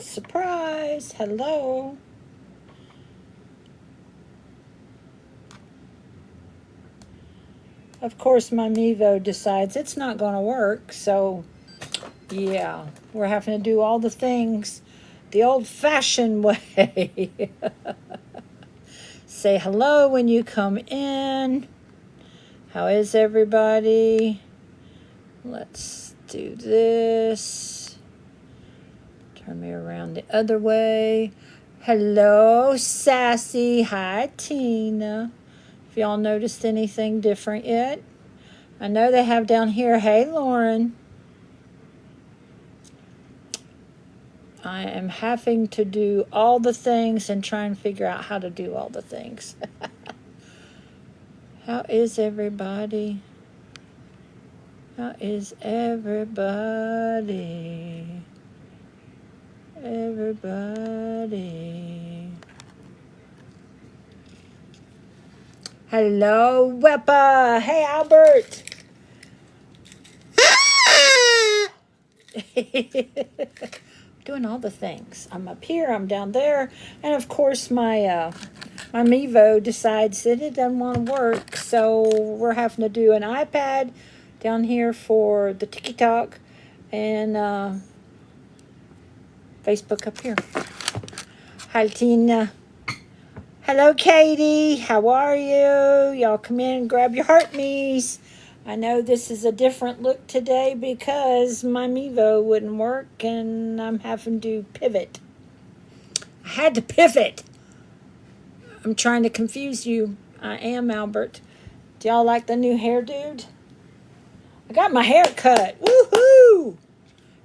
Surprise! Hello. Of course, my Mevo decides it's not going to work, so yeah, we're having to do all the things the old fashioned way. Say hello when you come in. How is everybody? Let's do this. Turn me around the other way. Hello, Sassy. Hi, Tina. If y'all noticed anything different yet? I know they have down here. Hey, Lauren. I am having to do all the things and try and figure out how to do all the things. How is everybody? How is everybody? Everybody. Hello, Weppa. Hey, Albert. Doing all the things. I'm up here, I'm down there, and of course my Mevo decides that it doesn't want to work, so we're having to do an iPad down here for the TikTok and Facebook up here. Hi, Tina. Hello, Katie. How are you? Y'all come in and grab your heart me's. I know this is a different look today because my Mevo wouldn't work and I'm having to pivot. I had to pivot. I'm trying to confuse you. I am, Albert. Do y'all like the new hair, dude? I got my hair cut. Woohoo!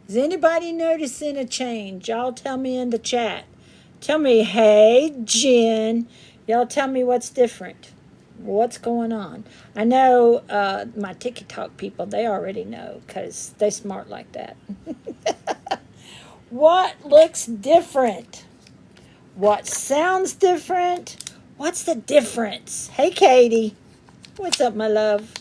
Is anybody noticing a change? Y'all tell me in the chat. Tell me, hey, Jen. Y'all tell me what's different. What's going on? I know my TikTok people, they already know because they smart like that. What looks different? What sounds different? What's the difference? Hey, Katie. What's up, my love?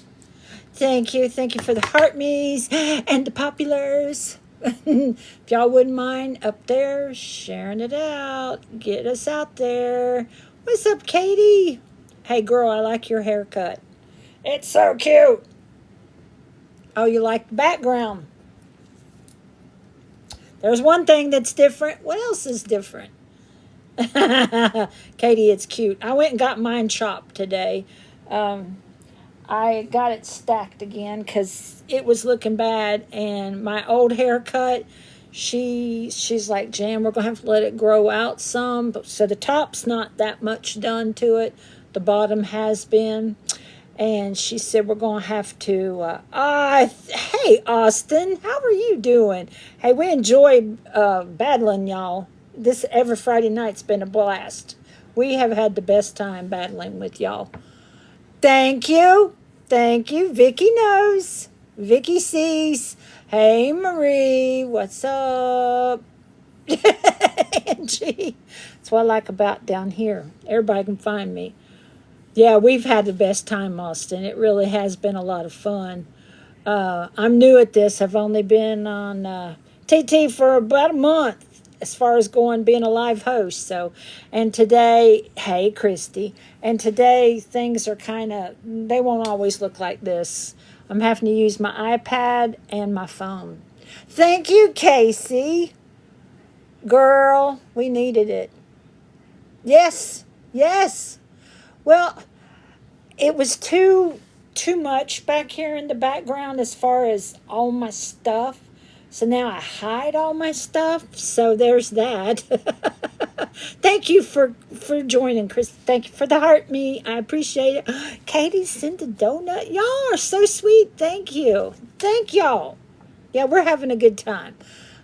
Thank you. Thank you for the heart me's and the populars. If y'all wouldn't mind up there sharing it out, get us out there. What's up, Katie? Hey, girl, I like your haircut. It's so cute. Oh, you like the background? There's one thing that's different. What else is different? Katie, it's cute. I went and got mine chopped today. I got it stacked again because it was looking bad, and my old haircut, she's like, Jan, we're gonna have to let it grow out some. So the top's not that much done to it. The bottom has been, and she said we're gonna have to. Hey, Austin, how are you doing? Hey, we enjoy battling, y'all. This every Friday night's been a blast. We have had the best time battling with y'all. Thank you. Thank you. Vicky knows. Vicky sees. Hey, Marie. What's up? Angie. That's what I like about down here. Everybody can find me. Yeah, we've had the best time, Austin. It really has been a lot of fun. I'm new at this. I've only been on TT for about a month as far as being a live host. So, and today, hey, Christy, and today things are they won't always look like this. I'm having to use my iPad and my phone. Thank you, Casey. Girl, we needed it. Yes, yes. Well, it was too much back here in the background as far as all my stuff. So now I hide all my stuff. So there's that. Thank you for joining, Chris. Thank you for the heart me. I appreciate it. Katie sent a donut. Y'all are so sweet. Thank you. Thank y'all. Yeah, we're having a good time.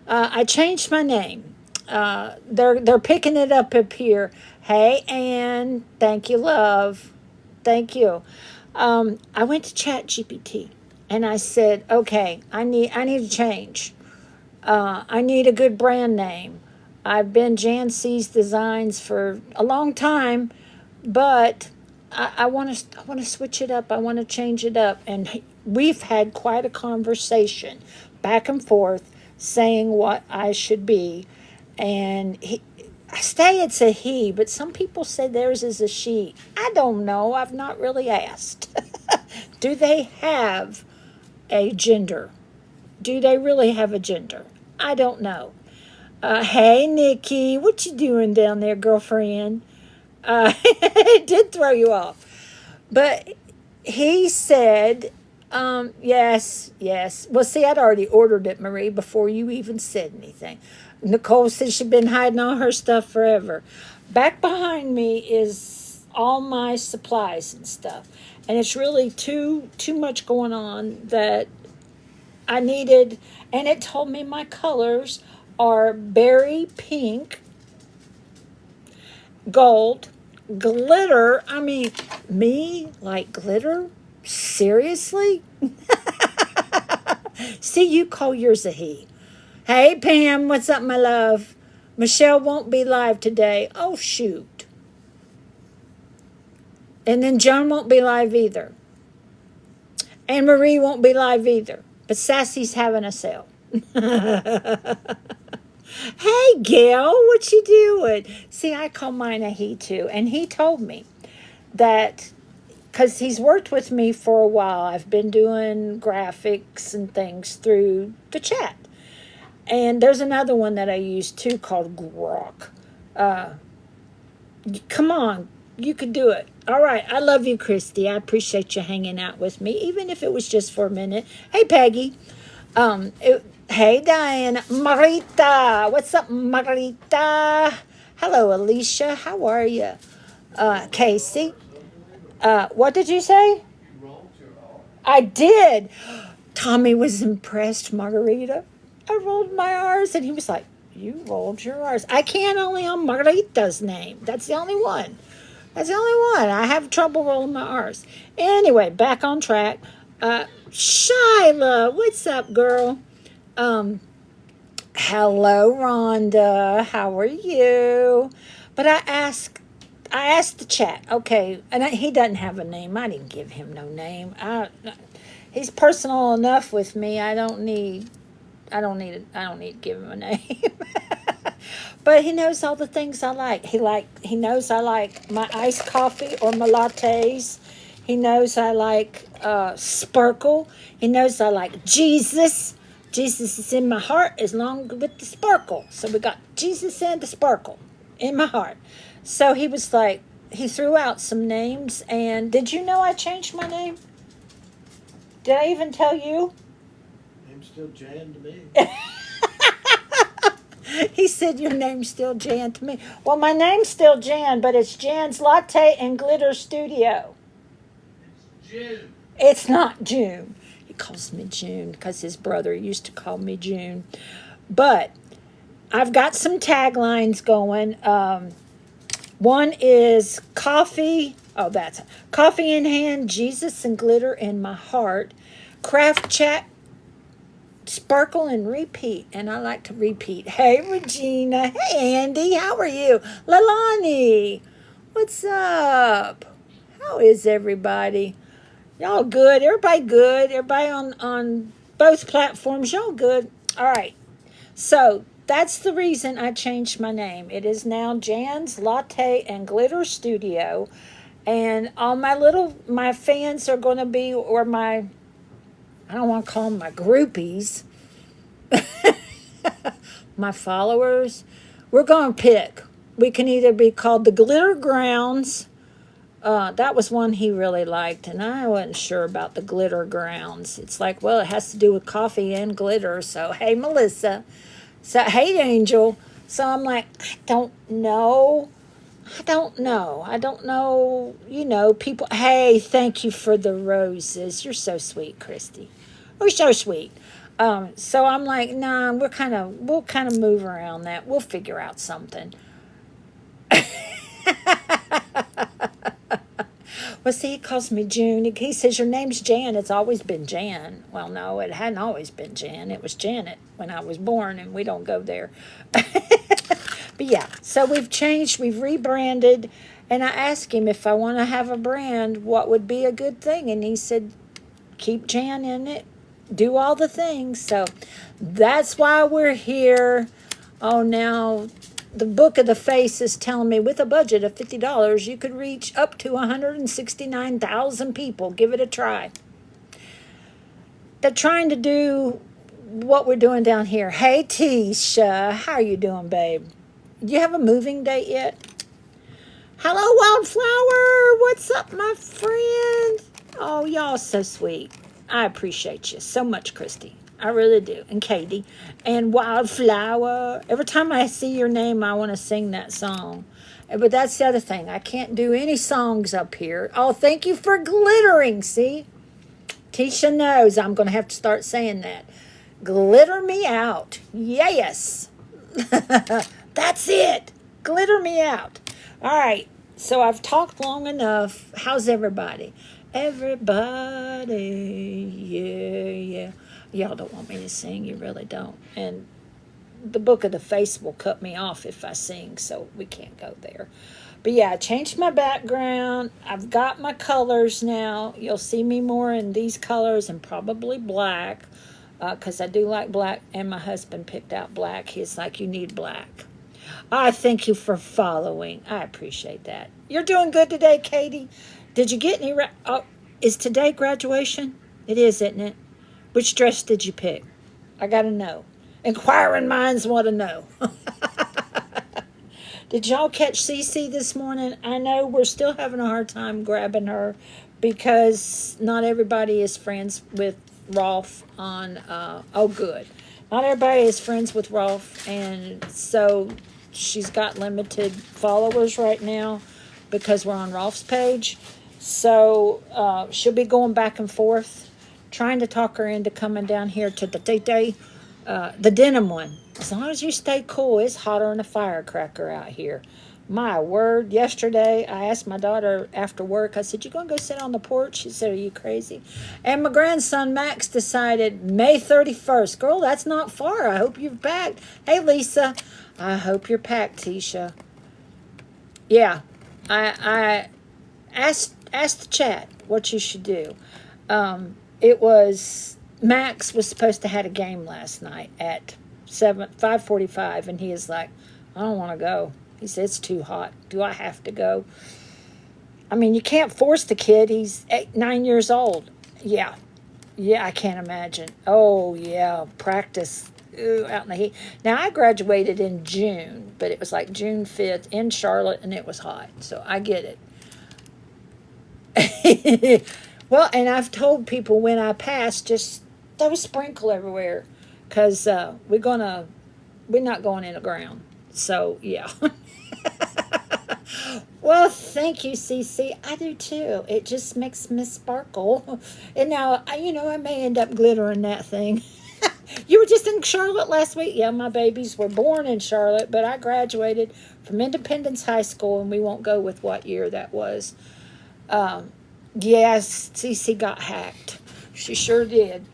I changed my name. They're picking it up here. Hey, Ann. Thank you, love. Thank you. I went to Chat GPT and I said, okay, I need to change. I need a good brand name. I've been Jan C's Designs for a long time, but I want to switch it up. I want to change it up, and we've had quite a conversation back and forth saying what I should be. And I say it's a he, but some people say theirs is a she. I don't know. I've not really asked. Do they have a gender? Do they really have a gender? I don't know. Hey, Nikki, what you doing down there, girlfriend? It did throw you off. But he said, yes, yes. Well, see, I'd already ordered it, Marie, before you even said anything. Nicole said she'd been hiding all her stuff forever. Back behind me is all my supplies and stuff. And it's really too much going on that I needed. And it told me my colors are berry pink, gold, glitter. I mean, me like glitter? Seriously? See, you call yours a he. Hey, Pam, what's up, my love? Michelle won't be live today. Oh, shoot. And then Joan won't be live either. And Marie won't be live either. But Sassy's having a sale. Hey, Gail, what you doing? See, I call mine a he, too. And he told me that, because he's worked with me for a while, I've been doing graphics and things through the chat. And there's another one that I use, too, called Grok. Come on, you could do it. All right, I love you, Christy. I appreciate you hanging out with me, even if it was just for a minute. Hey, Peggy. Hey, Diane. Marita. What's up, Marita? Hello, Alicia. How are you? Casey. What did you say? I did. Tommy was impressed, Margarita. I rolled my R's, and he was like, you rolled your R's. I can't only on Margarita's name. That's the only one. That's the only one. I have trouble rolling my R's. Anyway, back on track. Shyla, what's up, girl? Hello, Rhonda. How are you? But I asked the chat. Okay, and he doesn't have a name. I didn't give him no name. He's personal enough with me. I don't need to give him a name. But he knows all the things I like. He knows I like my iced coffee or my lattes. He knows I like sparkle. He knows I like Jesus. Jesus is in my heart as long with the sparkle. So we got Jesus and the sparkle in my heart. So he was like, he threw out some names. And did you know I changed my name? Did I even tell you? Name's still Jan to me. He said your name's still Jan to me. Well, my name's still Jan, but it's Jan's Latte and Glitter Studio. It's June. It's not June. He calls me June because his brother used to call me June. But I've got some taglines going. One is coffee. Oh, that's coffee in hand, Jesus and glitter in my heart. Craft chat, sparkle and repeat. And I like to repeat. Hey, Regina. Hey, Andy. How are you? Lalani. What's up? How is everybody? Y'all good? Everybody good? Everybody on both platforms? Y'all good? All right. So that's the reason I changed my name. It is now Jan's Latte and Glitter Studio. And all my fans are going to be, or I don't want to call them my groupies, my followers. We're going to pick. We can either be called the Glitter Grounds. That was one he really liked, and I wasn't sure about the Glitter Grounds. It's like, well, it has to do with coffee and glitter. So, hey, Melissa. So, hey, Angel. So I'm like, I don't know. People. Hey, thank you for the roses. You're so sweet, Christy. You're so sweet. So I'm like, nah, we'll kind of move around that. We'll figure out something. Well, see, he calls me June. He says, your name's Jan. It's always been Jan. Well, no, it hadn't always been Jan. It was Janet when I was born, and we don't go there. But yeah, so we've changed, we've rebranded, and I asked him if I want to have a brand, what would be a good thing? And he said, keep Jan in it, do all the things. So that's why we're here. Oh, now the book of the face is telling me with a budget of $50, you could reach up to 169,000 people. Give it a try. They're trying to do what we're doing down here. Hey, Tisha, how are you doing, babe? Do you have a moving date yet? Hello, Wildflower. What's up, my friend? Oh, y'all so sweet. I appreciate you so much, Christy. I really do. And Katie. And Wildflower. Every time I see your name, I want to sing that song. But that's the other thing. I can't do any songs up here. Oh, thank you for glittering. See? Tisha knows I'm going to have to start saying that. Glitter me out. Yes. That's it. Glitter me out. All right. So I've talked long enough. How's everybody? Everybody. Yeah. Y'all don't want me to sing. You really don't. And the book of the face will cut me off if I sing, so we can't go there. But yeah, I changed my background. I've got my colors now. You'll see me more in these colors and probably black, because I do like black, and my husband picked out black. He's like, you need black. I thank you for following. I appreciate that. You're doing good today, Katie. Did you get any... is today graduation? It is, isn't it? Which dress did you pick? I got to know. Inquiring minds want to know. Did y'all catch Cece this morning? I know we're still having a hard time grabbing her because not everybody is friends with Rolf on... oh, good. Not everybody is friends with Rolf, and so she's got limited followers right now because we're on Rolf's page. So she'll be going back and forth, trying to talk her into coming down here to the denim one. As long as you stay cool, it's hotter than a firecracker out here. My word, yesterday I asked my daughter after work, I said, you going to go sit on the porch? She said, are you crazy? And my grandson Max decided May 31st. Girl, that's not far. I hope you've packed. Hey, Lisa. I hope you're packed, Tisha. Yeah, I asked the chat what you should do. Max was supposed to have a game last night at 5:45, and he is like, I don't want to go. He said, it's too hot. Do I have to go? I mean, you can't force the kid. He's 9 years old. Yeah, I can't imagine. Oh, yeah, practice out in the heat. Now, I graduated in June, but it was like June 5th in Charlotte, and it was hot, so I get it. Well, and I've told people when I pass, just throw a sprinkle everywhere, because we're not going in the ground. So, yeah. Well, thank you, Cece. I do too. It just makes me sparkle. And now, I may end up glittering that thing. You were just in Charlotte last week. Yeah, my babies were born in Charlotte, but I graduated from Independence High School, and we won't go with what year that was. Yes, Cece got hacked. She sure did.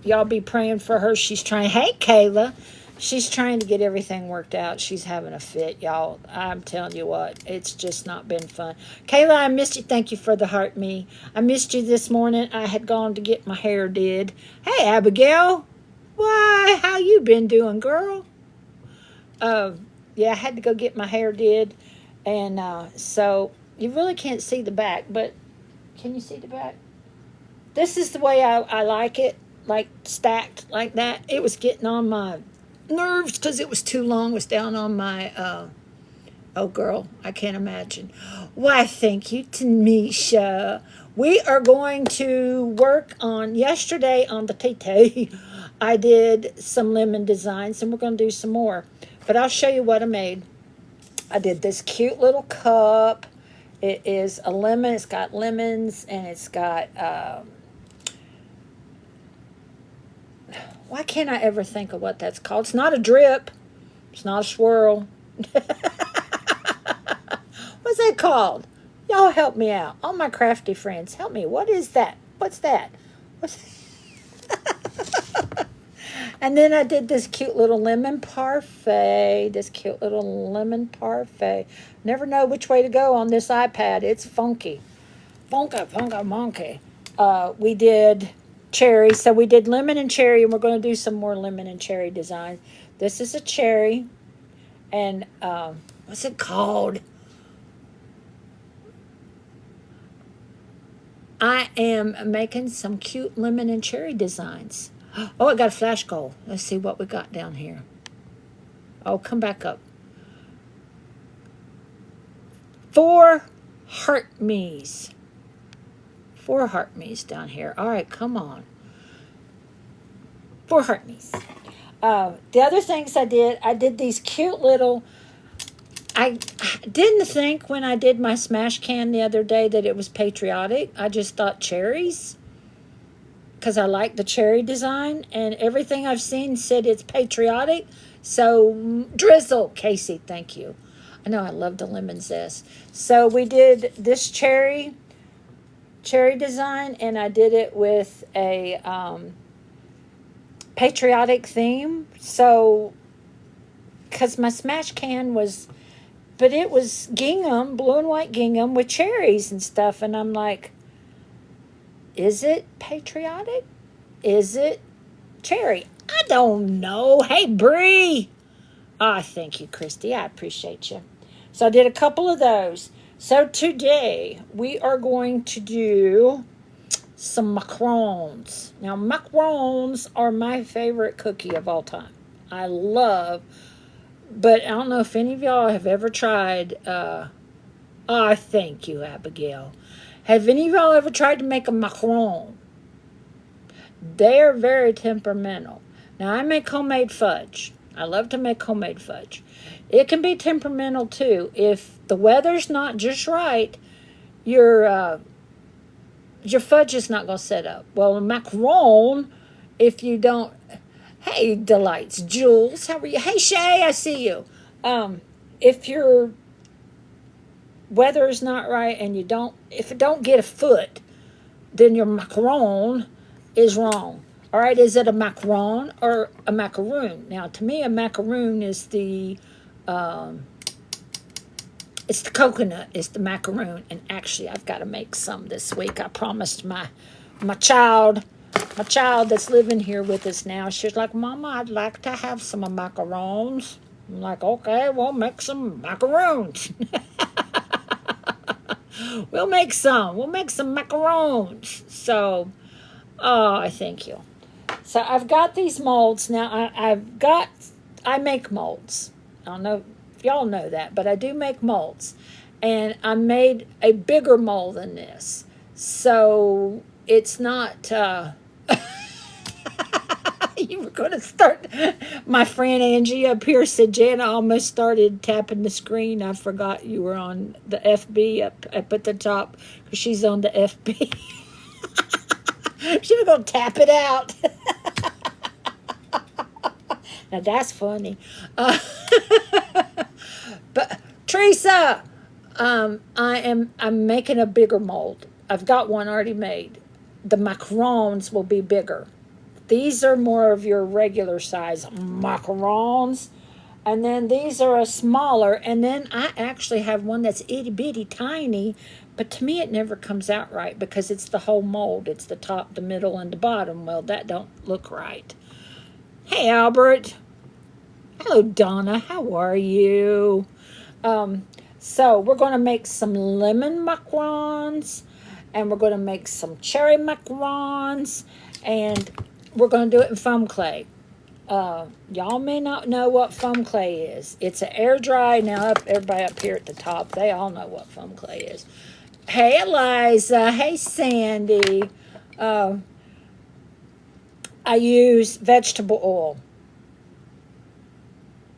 Y'all be praying for her. She's trying. Hey, Kayla. She's trying to get everything worked out. She's having a fit, y'all. I'm telling you what, it's just not been fun. Kayla, I missed you. Thank you for the heart me. I missed you this morning. I had gone to get my hair did. Hey, Abigail. Why, how you been doing, girl? Yeah, I had to go get my hair did. And so you really can't see the back, but can you see the back? This is the way I like it, like stacked like that. It was getting on my nerves because it was too long. It was down on my oh girl, I can't imagine. Why, thank you, Tanisha. We are going to work on yesterday on the Tete. I did some lemon designs, and we're going to do some more, but I'll show you what I made. I did this cute little cup. It is a lemon. It's got lemons, and it's got why can't I ever think of what that's called? It's not a drip. It's not a swirl. What's that called? Y'all help me out. All my crafty friends, help me. What is that? What's that? And then I did this cute little lemon parfait. Never know which way to go on this iPad. It's funky. Funky. We did cherry. So we did lemon and cherry, and we're going to do some more lemon and cherry designs. This is a cherry. And what's it called? I am making some cute lemon and cherry designs. Oh, I got a flash goal. Let's see what we got down here. Oh, come back up. 4 heart me's. 4 heart me's down here. All right, come on. 4 heart me's. The other things I did these cute little. I didn't think when I did my smash can the other day that it was patriotic. I just thought cherries, because I like the cherry design, and everything I've seen said it's patriotic. So drizzle, Casey, thank you. I know I love the lemon zest. So we did this cherry design, and I did it with a patriotic theme. So, because my smash can was, but it was gingham, blue and white gingham with cherries and stuff, and I'm like, is it patriotic? Is it cherry? I don't know. Hey, Bree. Ah, thank you, Christy. I appreciate you. So I did a couple of those. So today we are going to do some macarons. Now, macarons are my favorite cookie of all time. I love, but I don't know if any of y'all have ever tried. Thank you, Abigail. Have any of y'all ever tried to make a macaron? They're very temperamental. Now, I make homemade fudge. I love to make homemade fudge. It can be temperamental too. If the weather's not just right, your fudge is not going to set up. Well, a macaron, if you don't. Hey, Delights, Jules, how are you? Hey, Shay, I see you. If your weather is not right and if it don't get a foot, then your macaron is wrong. All right, is it a macaron or a macaroon? Now, to me, a macaroon is it's the coconut, it's the macaroon. And actually, I've got to make some this week. I promised my child that's living here with us now. She's like, Mama, I'd like to have some macarons. I'm like, okay, we'll make some macaroons. We'll make some macarons. So, I thank you. So I've got these molds now. I make molds. I don't know if y'all know that, but I do make molds. And I made a bigger mold than this. So it's not, you were going to start. My friend Angie up here said, Jana almost started tapping the screen. I forgot you were on the FB up at the top, because she's on the FB. She was going to tap it out. Now that's funny. But Teresa, I'm making a bigger mold. I've got one already made. The macarons will be bigger. These are more of your regular size macarons. And then these are a smaller. And then I actually have one that's itty bitty tiny. But to me, it never comes out right because it's the whole mold. It's the top, the middle, and the bottom. Well, that don't look right. Hey, Albert. Hello, Donna. How are you? So we're going to make some lemon macarons. And we're going to make some cherry macarons. And we're going to do it in foam clay. Y'all may not know what foam clay is. It's an air dry. Now, everybody up here at the top, they all know what foam clay is. Hey, Eliza. Hey, Sandy. I use vegetable oil.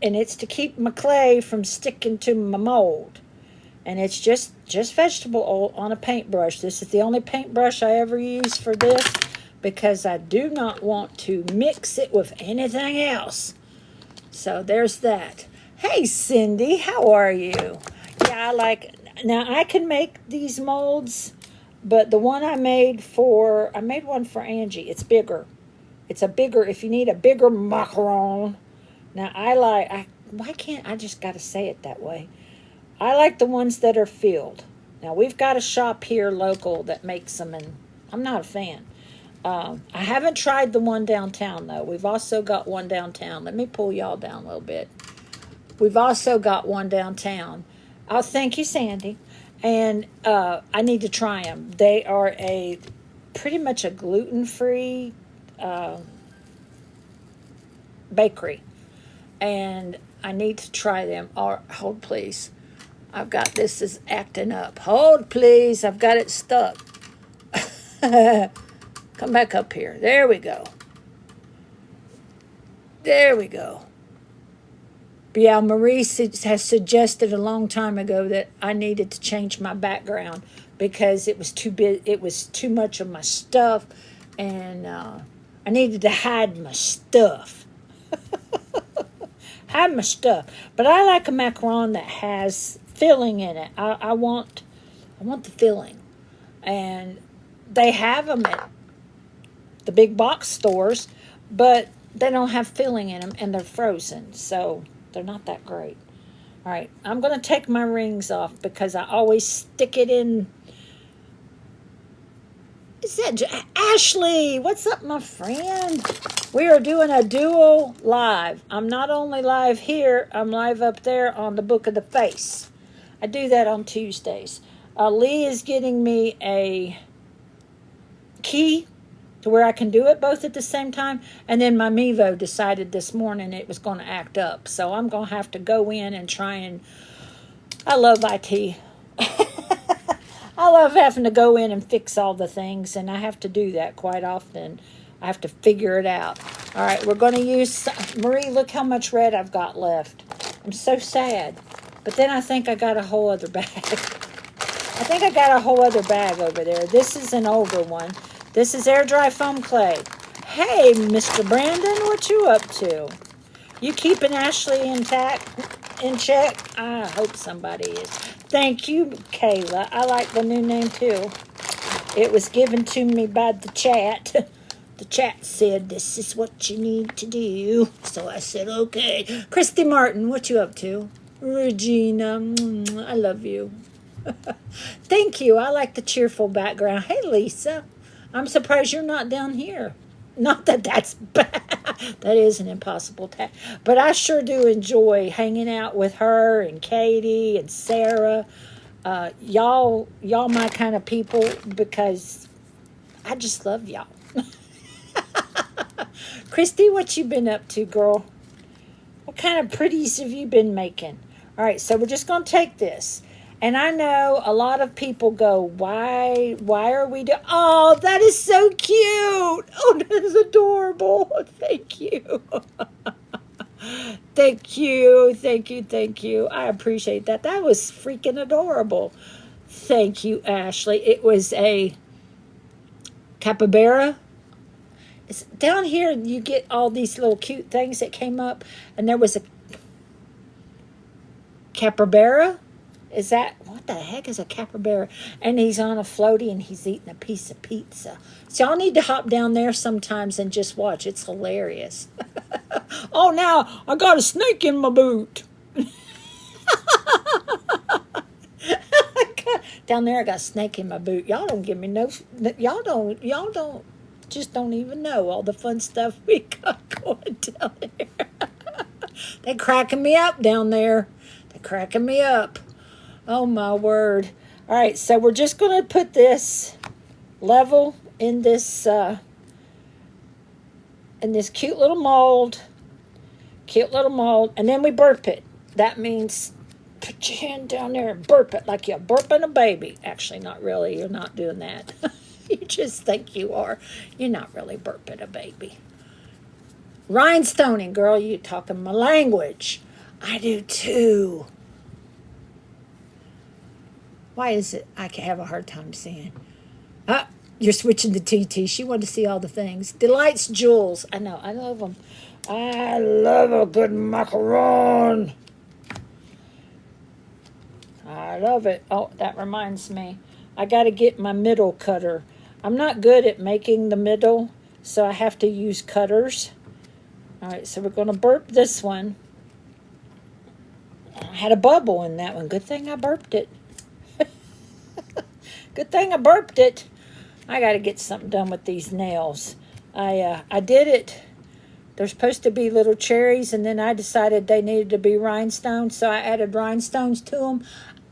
And it's to keep my clay from sticking to my mold. And it's just vegetable oil on a paintbrush. This is the only paintbrush I ever use for this, because I do not want to mix it with anything else. So there's that. Hey, Cindy, how are you? Yeah, now I can make these molds, but the one I made one for Angie. It's bigger. If you need a bigger macaron. Now why can't I just got to say it that way? I like the ones that are filled. Now we've got a shop here local that makes them, and I'm not a fan. I haven't tried the one downtown, though. We've also got one downtown. Let me pull y'all down a little bit. We've also got one downtown. Oh, thank you, Sandy. And I need to try them. They are pretty much a gluten-free bakery, and I need to try them. Or hold, please. I've got this is acting up. Hold, please. I've got it stuck. Come back up here. There we go. There we go. But yeah, Marie has suggested a long time ago that I needed to change my background because it was too big. It was too much of my stuff, and I needed to hide my stuff. Hide my stuff. But I like a macaron that has filling in it. I want the filling, and they have them at the big box stores, but they don't have filling in them, and they're frozen, so they're not that great. All right, I'm going to take my rings off because I always stick it in. Is that Ashley? What's up, my friend? We are doing a dual live. I'm not only live here, I'm live up there on the Book of the Face. I do that on Tuesdays. Lee is getting me a key to where I can do it both at the same time. And then my Mevo decided this morning it was going to act up. So I'm going to have to go in and try and... I love IT. I love having to go in and fix all the things, and I have to do that quite often. I have to figure it out. All right, we're going to use... Marie, look how much red I've got left. I'm so sad. But then I think I got a whole other bag. I think I got a whole other bag over there. This is an older one. This is air dry foam clay. Hey, Mr. Brandon, what you up to? You keeping Ashley in check? I hope somebody is. Thank you, Kayla. I like the new name too. It was given to me by the chat. The chat said, this is what you need to do. So I said, okay. Christy Martin, what you up to? Regina, I love you. Thank you. I like the cheerful background. Hey, Lisa. I'm surprised you're not down here. Not that that's bad. That is an impossible task. But I sure do enjoy hanging out with her and Katie and Sarah. Y'all my kind of people because I just love y'all. Christy, what you been up to, girl? What kind of pretties have you been making? All right, so we're just going to take this. And I know a lot of people go, why are we doing... Oh, that is so cute. Oh, that is adorable. Thank you. Thank you. I appreciate that. That was freaking adorable. Thank you, Ashley. It was a capybara. It's down here, you get all these little cute things that came up. And there was a capybara. Is that, what the heck is a capybara? And he's on a floaty and he's eating a piece of pizza. So y'all need to hop down there sometimes and just watch. It's hilarious. Oh, now I got a snake in my boot. Down there I got a snake in my boot. Y'all don't give me no, y'all don't just don't even know all the fun stuff we got going down there. They cracking me up down there. They're cracking me up. Oh, my word. All right, so we're just going to put this level in this cute little mold. And then we burp it. That means put your hand down there and burp it like you're burping a baby. Actually, not really. You're not doing that. You just think you are. You're not really burping a baby. Rhinestoning, girl, you talking my language. I do, too. Why is it I can have a hard time seeing? You're switching to TT. She wanted to see all the things. Delights Jewels. I know. I love them. I love a good macaron. I love it. Oh, that reminds me. I got to get my middle cutter. I'm not good at making the middle, so I have to use cutters. All right, so we're going to burp this one. I had a bubble in that one. Good thing I burped it. Good thing I burped it. I got to get something done with these nails. I did it They're supposed to be little cherries, and then I decided they needed to be rhinestones, so I added rhinestones to them.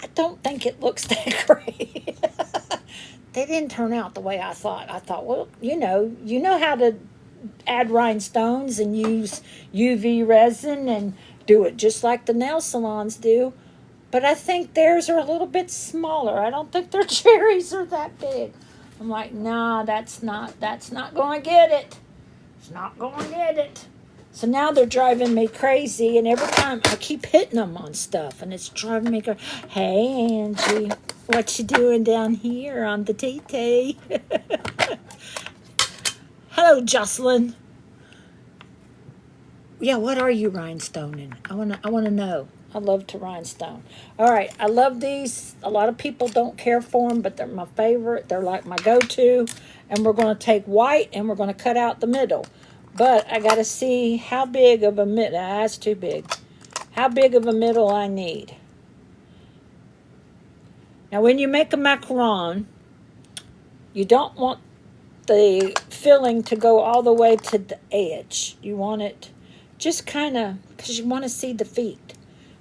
I don't think it looks that great. They didn't turn out the way I thought. I thought, well, you know how to add rhinestones and use UV resin and do it just like the nail salons do. But I think theirs are a little bit smaller. I don't think their cherries are that big. I'm like, nah, that's not going to get it. It's not going to get it. So now they're driving me crazy, and every time I keep hitting them on stuff, and it's driving me crazy. Hey, Angie, what you doing down here on the TT? Hello, Jocelyn. Yeah, what are you rhinestoning? I wanna know. I love to rhinestone. All right, I love these. A lot of people don't care for them, but they're my favorite. They're like my go-to. And we're going to take white, and we're going to cut out the middle. But I got to see how big of a middle. That's too big. How big of a middle I need. Now, when you make a macaron, you don't want the filling to go all the way to the edge. You want it just kind of, because you want to see the feet.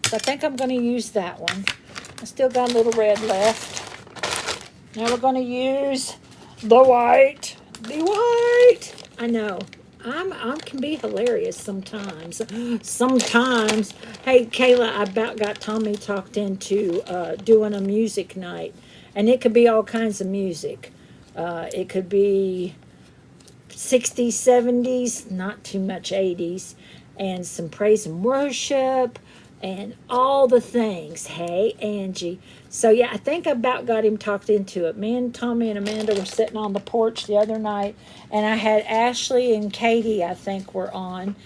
So I think I'm going to use that one. I still got a little red left. Now we're going to use the white. The white. I know. I can be hilarious sometimes. Sometimes. Hey, Kayla, I about got Tommy talked into doing a music night. And it could be all kinds of music. It could be 60s, 70s, not too much 80s. And some praise and worship. And all the things. Hey, Angie. So, yeah, I think I about got him talked into it. Me and Tommy and Amanda were sitting on the porch the other night, and I had Ashley and Katie, I think, were on.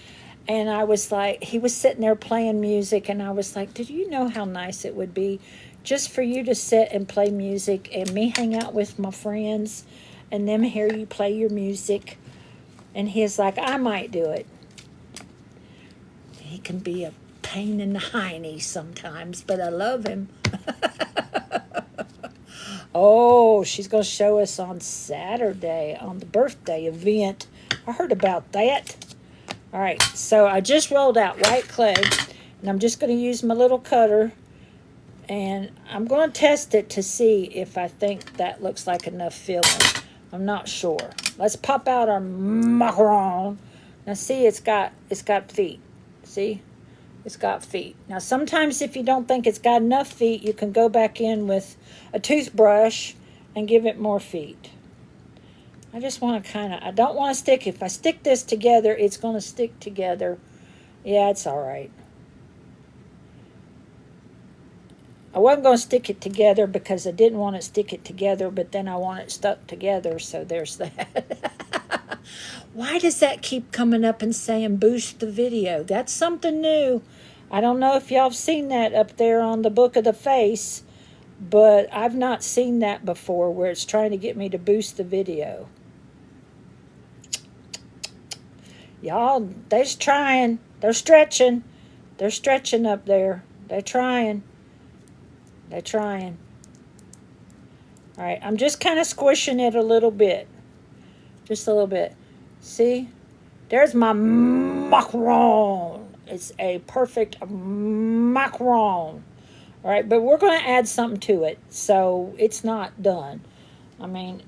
And I was like, he was sitting there playing music, and I was like, did you know how nice it would be just for you to sit and play music and me hang out with my friends and them hear you play your music? And he's like, I might do it. He can be a pain in the hiney sometimes, but I love him. Oh, she's going to show us on Saturday on the birthday event. I heard about that. All right, so I just rolled out white clay, and I'm just going to use my little cutter, and I'm going to test it to see if I think that looks like enough filling. I'm not sure. Let's pop out our macaron. Now, see, it's got feet. See? It's got feet. Now, sometimes if you don't think it's got enough feet, you can go back in with a toothbrush and give it more feet. I just want to I don't want to stick. If I stick this together, it's going to stick together. Yeah, it's all right. I wasn't going to stick it together because I didn't want to stick it together, but then I want it stuck together, so there's that. Why does that keep coming up and saying boost the video? That's something new. I don't know if y'all have seen that up there on the book of the face, but I've not seen that before where it's trying to get me to boost the video. Y'all, they're trying. They're stretching. They're stretching up there. They're trying. They're trying. All right, I'm just kind of squishing it a little bit. Just a little bit. See? There's my macaron. It's a perfect macaron. All right, but we're going to add something to it, so it's not done. I mean,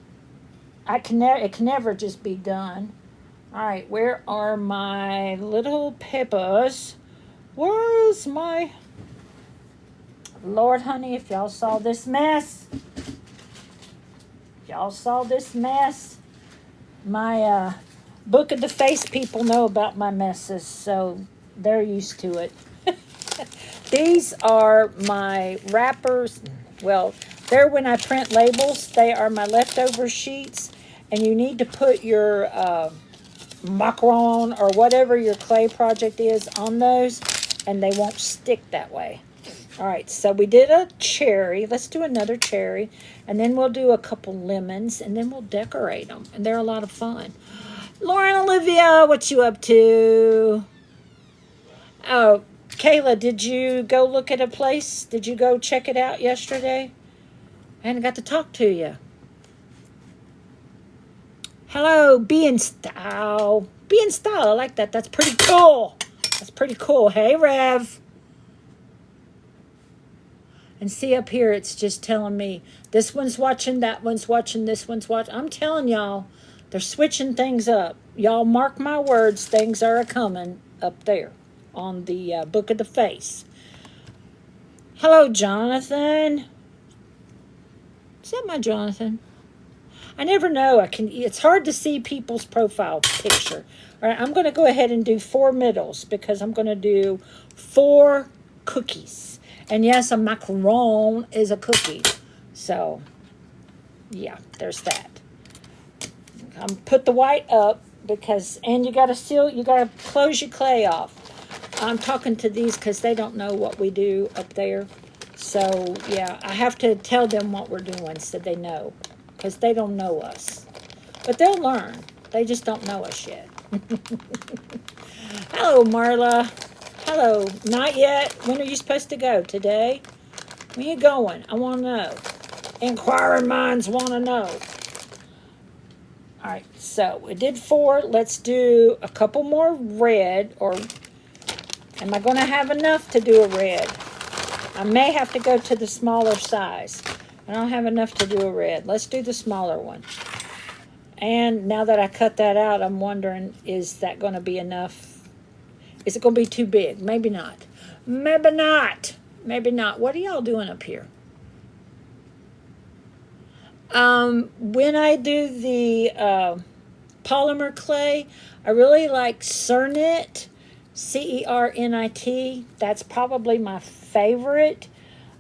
it can never just be done. All right, where are my little peppers? Where's my... Lord, honey, if y'all saw this mess. If y'all saw this mess. My book of the face people know about my messes, so they're used to it. These are my wrappers. Well, they're when I print labels. They are my leftover sheets, and you need to put your macaron or whatever your clay project is on those, and they won't stick that way. All right, so we did a cherry. Let's do another cherry, and then we'll do a couple lemons, and then we'll decorate them, and they're a lot of fun. Lauren Olivia, what you up to? Oh, Kayla, did you go look at a place? Did you go check it out yesterday? I hadn't got to talk to you. Hello, be in style. Be in style. I like that. That's pretty cool. That's pretty cool. Hey, Rev. And see up here, it's just telling me this one's watching, that one's watching, this one's watching. I'm telling y'all, they're switching things up. Y'all mark my words, things are a-coming up there on the Book of the Face. Hello, Jonathan. Is that my Jonathan? I never know. It's hard to see people's profile picture. All right, I'm going to go ahead and do 4 middles because I'm going to do 4 cookies. And yes, a macaron is a cookie. So, yeah, there's that. Put the white up because, and you got to close your clay off. I'm talking to these because they don't know what we do up there. So, yeah, I have to tell them what we're doing so they know. Because they don't know us. But they'll learn. They just don't know us yet. Hello, Marla. Hello. Not yet. When are you supposed to go? Today? When are you going? I want to know. Inquiring minds want to know. All right, so we did 4. Let's do a couple more red. Or am I going to have enough to do a red? I may have to go to the smaller size. I don't have enough to do a red. Let's do the smaller one. And now that I cut that out, I'm wondering, is that going to be enough? Is it going to be too big? Maybe not. Maybe not. Maybe not. What are y'all doing up here? When I do the polymer clay, I really like Cernit, Cernit. That's probably my favorite.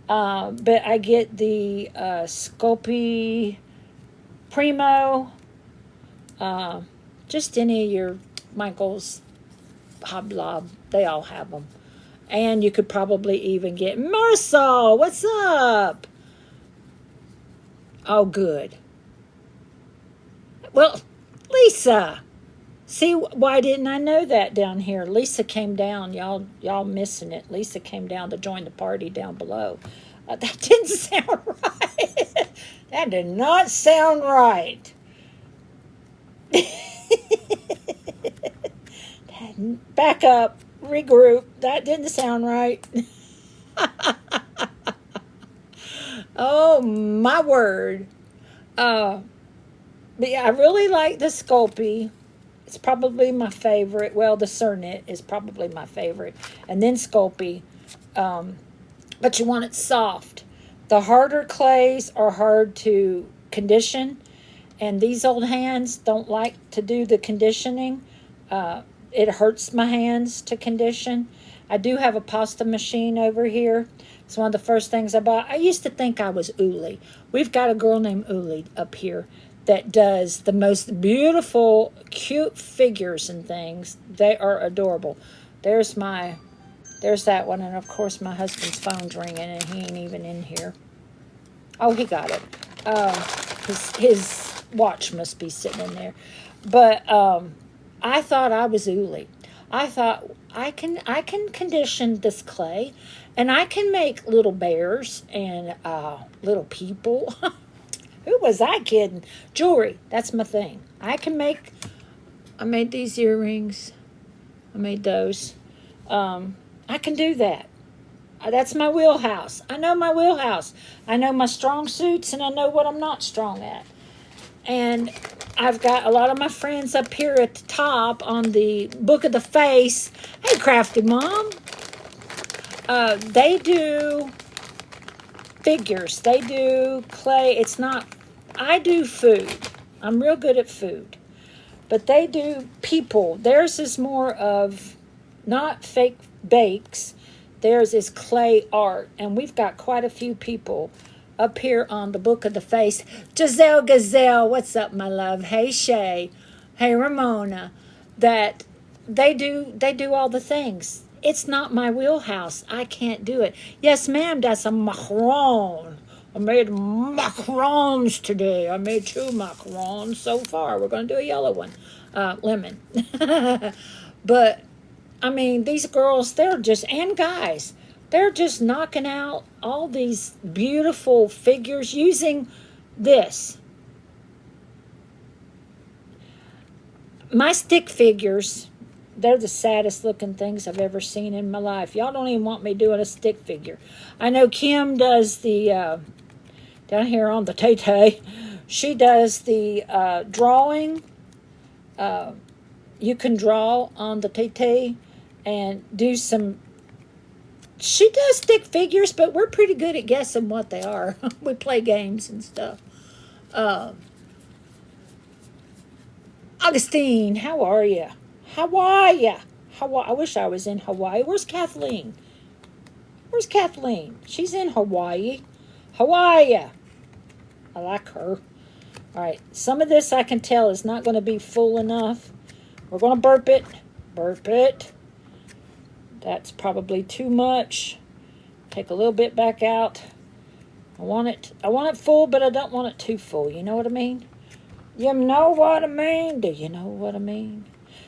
But I get the Sculpey Primo, just any of your Michaels, Hoblob, they all have them. And you could probably even get Marisol. What's up? Oh, good. Well, Lisa. See, why didn't I know that down here? Lisa came down. Y'all missing it. Lisa came down to join the party down below. That didn't sound right. That did not sound right. Back up. Regroup. That didn't sound right. Oh, my word. But yeah, I really like the Sculpey. It's probably my favorite. Well, the Cernit is probably my favorite. And then Sculpey. But you want it soft. The harder clays are hard to condition. And these old hands don't like to do the conditioning. It hurts my hands to condition. I do have a pasta machine over here. It's one of the first things I bought. I used to think I was Uli. We've got a girl named Uli up here that does the most beautiful, cute figures and things. They are adorable. There's that one. And, of course, my husband's phone's ringing, and he ain't even in here. Oh, he got it. His watch must be sitting in there. But I thought I was Uli. I thought I can condition this clay, and I can make little bears and little people. Who was I kidding? Jewelry, that's my thing. I made these earrings. I made those. I can do that. That's my wheelhouse. I know my wheelhouse. I know my strong suits, and I know what I'm not strong at. And I've got a lot of my friends up here at the top on the Book of the Face. Hey, Crafty Mom. They do figures. They do clay. I do food. I'm real good at food. But they do people. Theirs is more of not fake bakes. Theirs is clay art. And we've got quite a few people up here on the Book of the Face. Giselle Gazelle, what's up, my love? Hey, Shay. Hey, Ramona. That they do all the things. It's not my wheelhouse. I can't do it. Yes, ma'am, that's a macaron. I made macarons today. I made 2 macarons so far. We're going to do a yellow one. Lemon. But, I mean, these girls, and guys, they're just knocking out all these beautiful figures using this. My stick figures, they're the saddest looking things I've ever seen in my life. Y'all don't even want me doing a stick figure. I know Kim does the, down here on the Tay-Tay, she does the drawing. You can draw on the Tay-Tay and do some. She does stick figures, but we're pretty good at guessing what they are. We play games and stuff. Augustine, how are you? How are you? I wish I was in Hawaii. Where's Kathleen? Where's Kathleen? She's in Hawaii. Hawaii. I like her. All right. Some of this I can tell is not going to be full enough. We're going to burp it. Burp it. That's probably too much. Take a little bit back out. I want it full, but I don't want it too full. You know what I mean? You know what I mean? Do you know what I mean?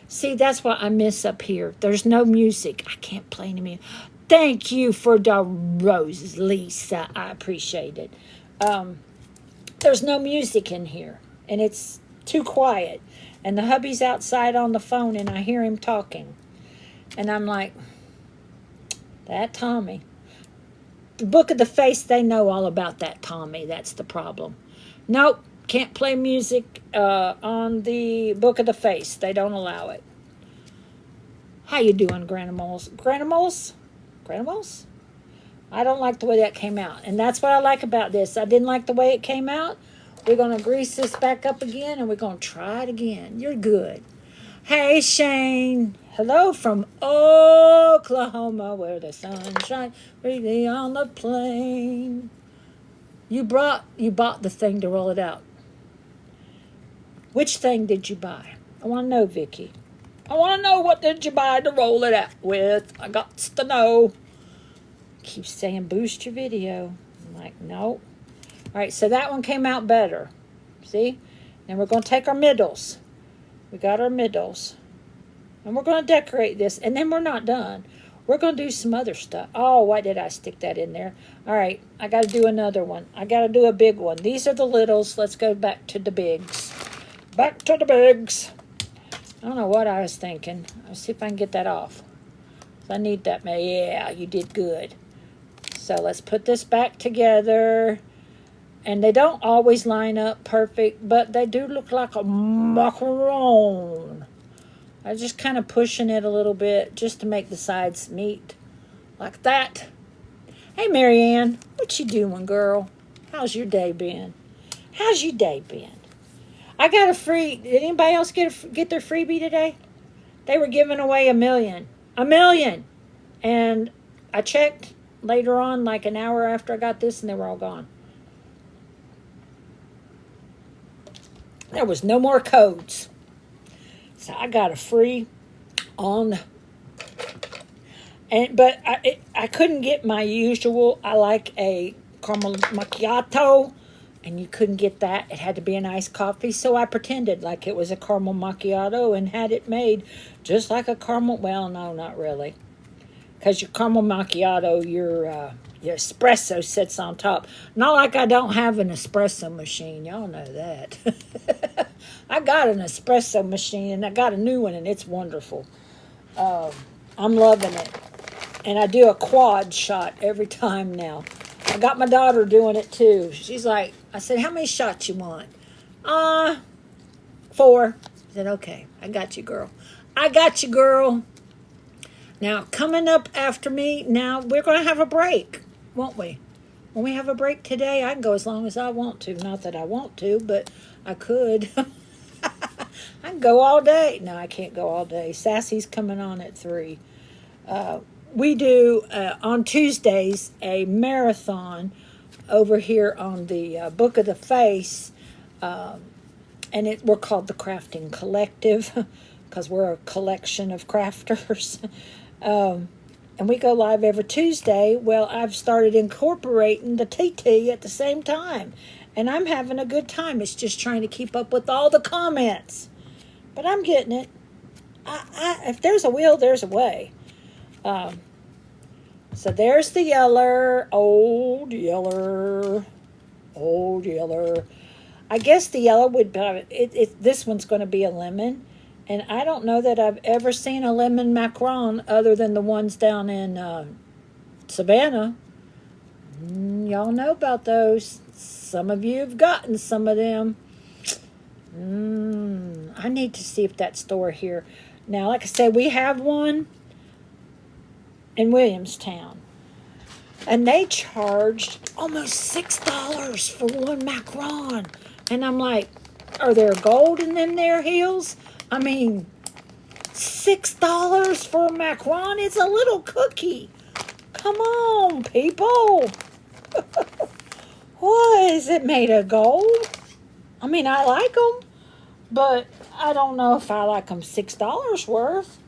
See, that's what I miss up here. There's no music. I can't play any music. Thank you for the roses, Lisa. I appreciate it. There's no music in here, and it's too quiet. And the hubby's outside on the phone, and I hear him talking. And I'm like, that Tommy. The Book of the Face, they know all about that Tommy. That's the problem. Nope. Can't play music on the Book of the Face. They don't allow it. How you doing, Granimals? Granimals? I don't like the way that came out. And that's what I like about this. I didn't like the way it came out. We're going to grease this back up again, and we're going to try it again. You're good. Hey, Shane. Hello from Oklahoma, where the sun shines freely on the plain. You bought the thing to roll it out. Which thing did you buy? I want to know, Vicky. I want to know, what did you buy to roll it out with? I got to know. Keeps saying boost your video. I'm like, no. All right, so that one came out better. See? Now we're going to take our middles. We got our middles. And we're going to decorate this. And then we're not done. We're going to do some other stuff. Oh, why did I stick that in there? All right, I got to do another one. I got to do a big one. These are the littles. Let's go back to the bigs. Back to the bigs. I don't know what I was thinking. Let's see if I can get that off. I need that. Yeah, you did good. So let's put this back together. And they don't always line up perfect, but they do look like a macaron. I'm just kind of pushing it a little bit just to make the sides meet. Like that. Hey, Marianne. What you doing, girl? How's your day been? How's your day been? I got a free... Did anybody else get their freebie today? They were giving away 1 million. 1 million! And I checked later on, like an hour after I got this, and they were all gone. There was no more codes. So I got a free on... But I couldn't get my usual... I like a caramel macchiato... And you couldn't get that. It had to be an iced coffee. So I pretended like it was a caramel macchiato and had it made just like a caramel. Well, no, not really. Because your caramel macchiato, your espresso sits on top. Not like I don't have an espresso machine. Y'all know that. I got an espresso machine and I got a new one and it's wonderful. I'm loving it. And I do a quad shot every time now. I got my daughter doing it too. She's like, I said, how many shots you want? 4. I said, okay, I got you, girl. I got you, girl. Now, coming up after me, now we're going to have a break, won't we? When we have a break today, I can go as long as I want to. Not that I want to, but I could. I can go all day. No, I can't go all day. Sassy's coming on at 3. We do, on Tuesdays, a marathon over here on the Book of the Face. And we're called the Crafting Collective because we're a collection of crafters. And we go live every Tuesday. Well, I've started incorporating the TT at the same time. And I'm having a good time. It's just trying to keep up with all the comments. But I'm getting it. If there's a will, there's a way. So there's the yeller, old yeller. I guess the yellow would be, this one's going to be a lemon, And I don't know that I've ever seen a lemon macaron other than the ones down in Savannah. Y'all know about those. Some of you have gotten some of them. I need to see if that store here. Now, like I said, we have one in Williamstown. And they charged almost $6 for one macaron. And I'm like, are there gold in them there heels? I mean, $6 for a macaron? It's a little cookie. Come on, people. What, is it made of gold? I mean, I like them, but I don't know if I like them $6 worth.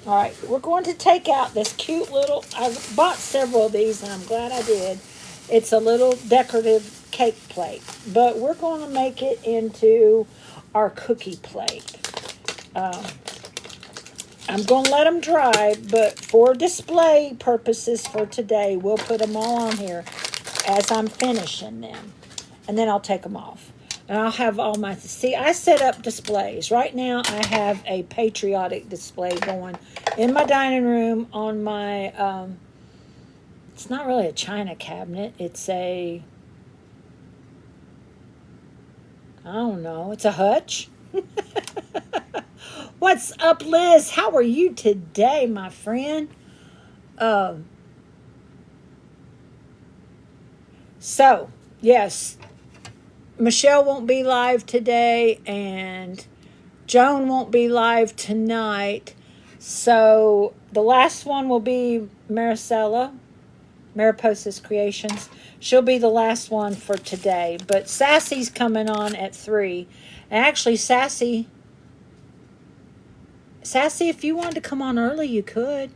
All right, we're going to take out this cute little, I bought several of these and I'm glad I did. It's a little decorative cake plate, but we're going to make it into our cookie plate. I'm going to let them dry, but for display purposes for today, we'll put them all on here as I'm finishing them. And then I'll take them off. And I'll have all my, see, I set up displays. Right now, I have a patriotic display going in my dining room on my, it's not really a china cabinet. It's a, I don't know, it's a hutch. What's up, Liz? How are you today, my friend? So, yes, Michelle won't be live today, and Joan won't be live tonight. So, the last one will be Maricela, Mariposa's Creations. She'll be the last one for today. But Sassy's coming on at 3. And actually, Sassy, if you wanted to come on early, you could.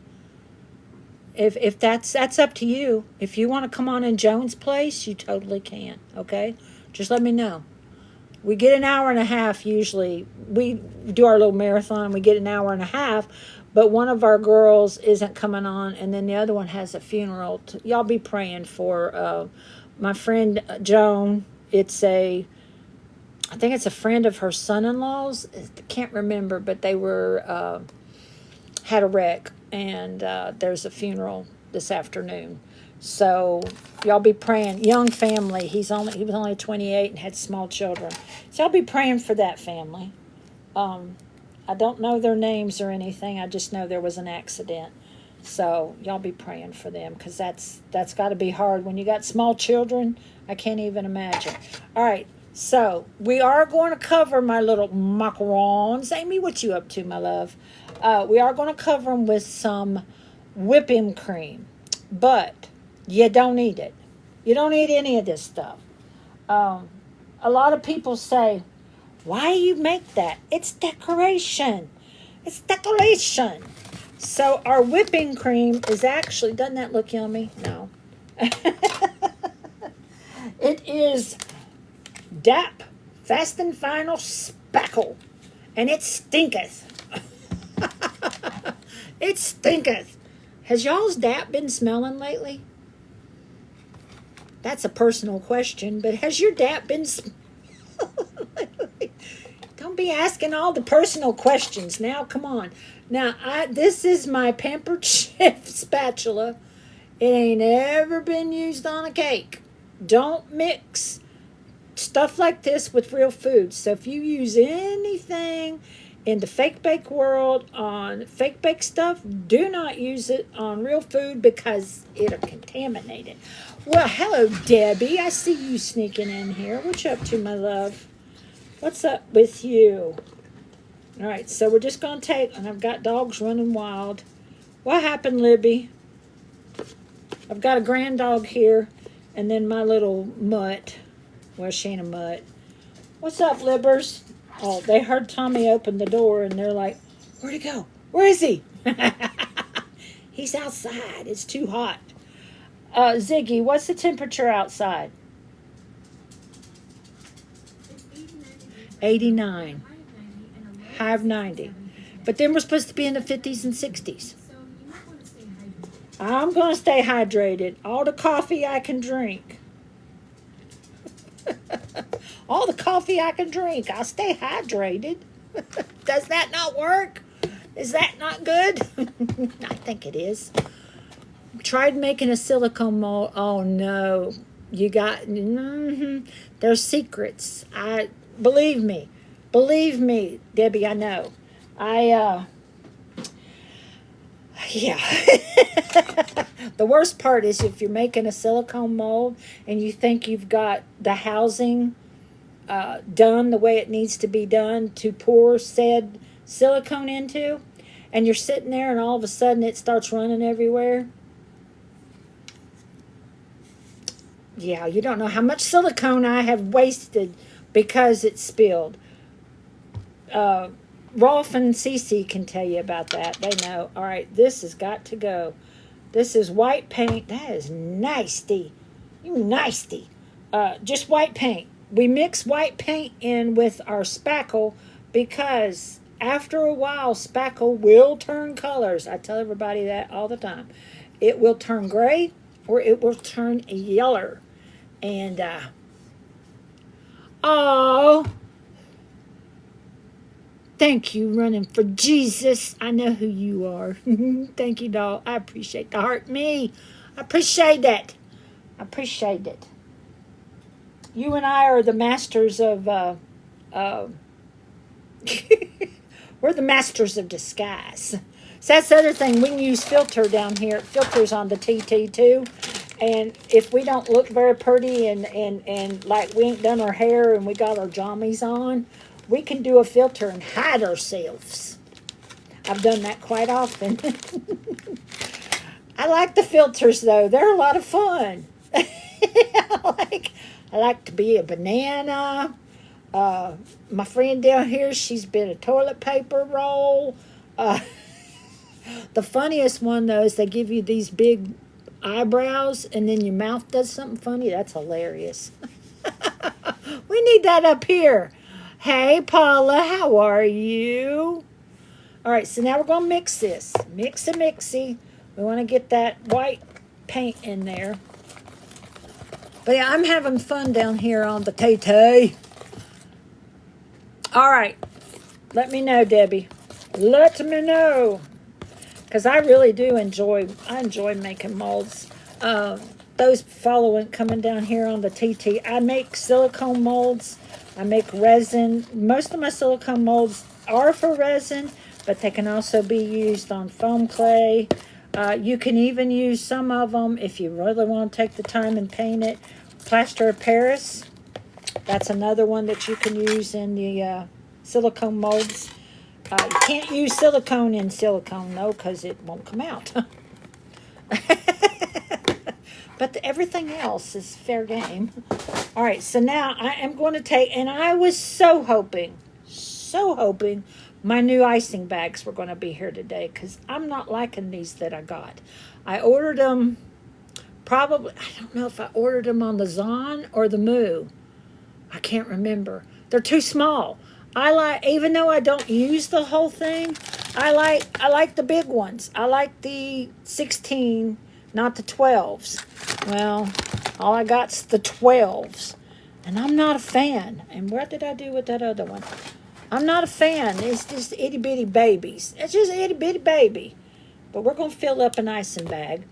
If that's up to you. If you want to come on in Joan's place, you totally can. Okay, just let me know. We get an hour and a half usually. We do our little marathon. We get an hour and a half, but one of our girls isn't coming on, and then the other one has a funeral. Y'all be praying for my friend Joan. I think it's a friend of her son-in-law's. I can't remember, but they were had a wreck, and there's a funeral this afternoon. So y'all be praying. Young family. He was only 28 and had small children. So y'all be praying for that family. I don't know their names or anything. I just know there was an accident. So y'all be praying for them, because that's got to be hard when you got small children. I can't even imagine. All right. So, we are going to cover my little macarons. Amy, what you up to, my love? We are going to cover them with some whipping cream. But you don't need it. You don't need any of this stuff. A lot of people say, why you make that? It's decoration. It's decoration. So, our whipping cream is actually, doesn't that look yummy? No. It is DAP, Fast and Final Spackle, and it stinketh. It stinketh. Has y'all's DAP been smelling lately? That's a personal question, but has your DAP been smelling lately? Don't be asking all the personal questions now. Come on. Now, this is my Pampered Chef spatula. It ain't ever been used on a cake. Don't mix stuff like this with real food. So if you use anything in the fake bake world on fake bake stuff, do not use it on real food, because it'll contaminate it. Well, hello, Debbie. I see you sneaking in here. What you up to, my love? What's up with you? All right, so we're just going to take, and I've got dogs running wild. What happened, Libby? I've got a grand dog here, and then my little mutt. Well, she ain't a mutt. What's up, Libbers? Oh, they heard Tommy open the door, and they're like, where'd he go? Where is he? He's outside. It's too hot. Ziggy, what's the temperature outside? 89. High of 90. But then we're supposed to be in the 50s and 60s. I'm going to stay hydrated. All the coffee I can drink. All the coffee I can drink. I'll stay hydrated. Does that not work? Is that not good? I think it is. Tried making a silicone mold. Oh no. You got, there's secrets. Believe me. Believe me, Debbie, I know. Yeah. The worst part is if you're making a silicone mold and you think you've got the housing done the way it needs to be done to pour said silicone into, and you're sitting there and all of a sudden it starts running everywhere. Yeah, you don't know how much silicone I have wasted because it spilled. Rolf and Cece can tell you about that. They know. All right, this has got to go. This is white paint. That is nasty. You nasty. Just white paint. We mix white paint in with our spackle because after a while, spackle will turn colors. I tell everybody that all the time. It will turn gray or it will turn yeller. And, oh, thank you, running for Jesus. I know who you are. Thank you, doll. I appreciate the heart. Me. I appreciate that. I appreciate it. You and I are the masters of, we're the masters of disguise. So that's the other thing. We can use filter down here. Filters on the TT too. And if we don't look very pretty and like we ain't done our hair and we got our jammies on, we can do a filter and hide ourselves. I've done that quite often. I like the filters though. They're a lot of fun. I like to be a banana. My friend down here, she's been a toilet paper roll. The funniest one though is they give you these big eyebrows and then your mouth does something funny. That's hilarious. We need that up here. Hey Paula, how are you? All right, so now we're going to mix this. Mixy. We want to get that white paint in there. But yeah, I'm having fun down here on the Tay. All right. Let me know, Debbie. Let me know. Because I really do enjoy making molds. Those coming down here on the TT. I make silicone molds. I make resin. Most of my silicone molds are for resin, but they can also be used on foam clay. You can even use some of them if you really want to take the time and paint it. Plaster of Paris. That's another one that you can use in the silicone molds. You can't use silicone in silicone, though, because it won't come out. But everything else is fair game. All right, so now I am going to take, and I was so hoping, my new icing bags were going to be here today, because I'm not liking these that I got. I ordered them, probably, I don't know if I ordered them on the Zon or the Moo. I can't remember. They're too small. Even though I don't use the whole thing, I like the big ones. I like the 16, not the 12s. Well, all I got's the 12s. And I'm not a fan. And what did I do with that other one? I'm not a fan. It's just itty bitty babies. It's just itty bitty baby. But we're going to fill up an icing bag.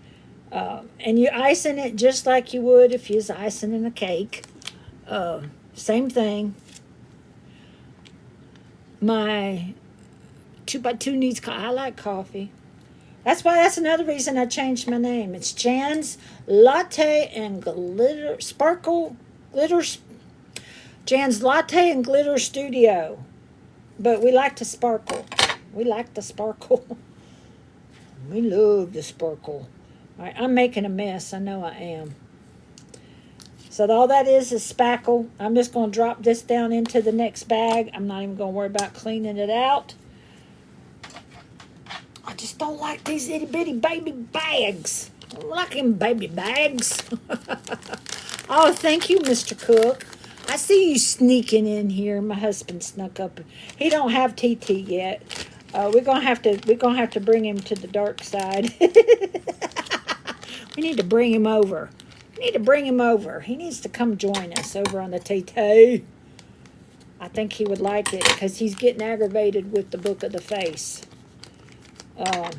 And you're icing it just like you would if you was icing in a cake. Same thing. My 2x2 needs coffee. I like coffee. That's another reason I changed my name. It's Jan's Latte and Glitter Sparkle Glitter. Jan's Latte and Glitter Studio. But we like to sparkle. We like the sparkle. We love the sparkle. All right, I'm making a mess. I know I am. So all that is spackle. I'm just going to drop this down into the next bag. I'm not even going to worry about cleaning it out. I just don't like these itty bitty baby bags. I don't like them baby bags. Oh, thank you, Mr. Cook. I see you sneaking in here. My husband snuck up. He don't have TT yet. We're gonna have to bring him to the dark side. We need to bring him over. He needs to come join us over on the TT. I think he would like it because he's getting aggravated with the Book of the Face. Um,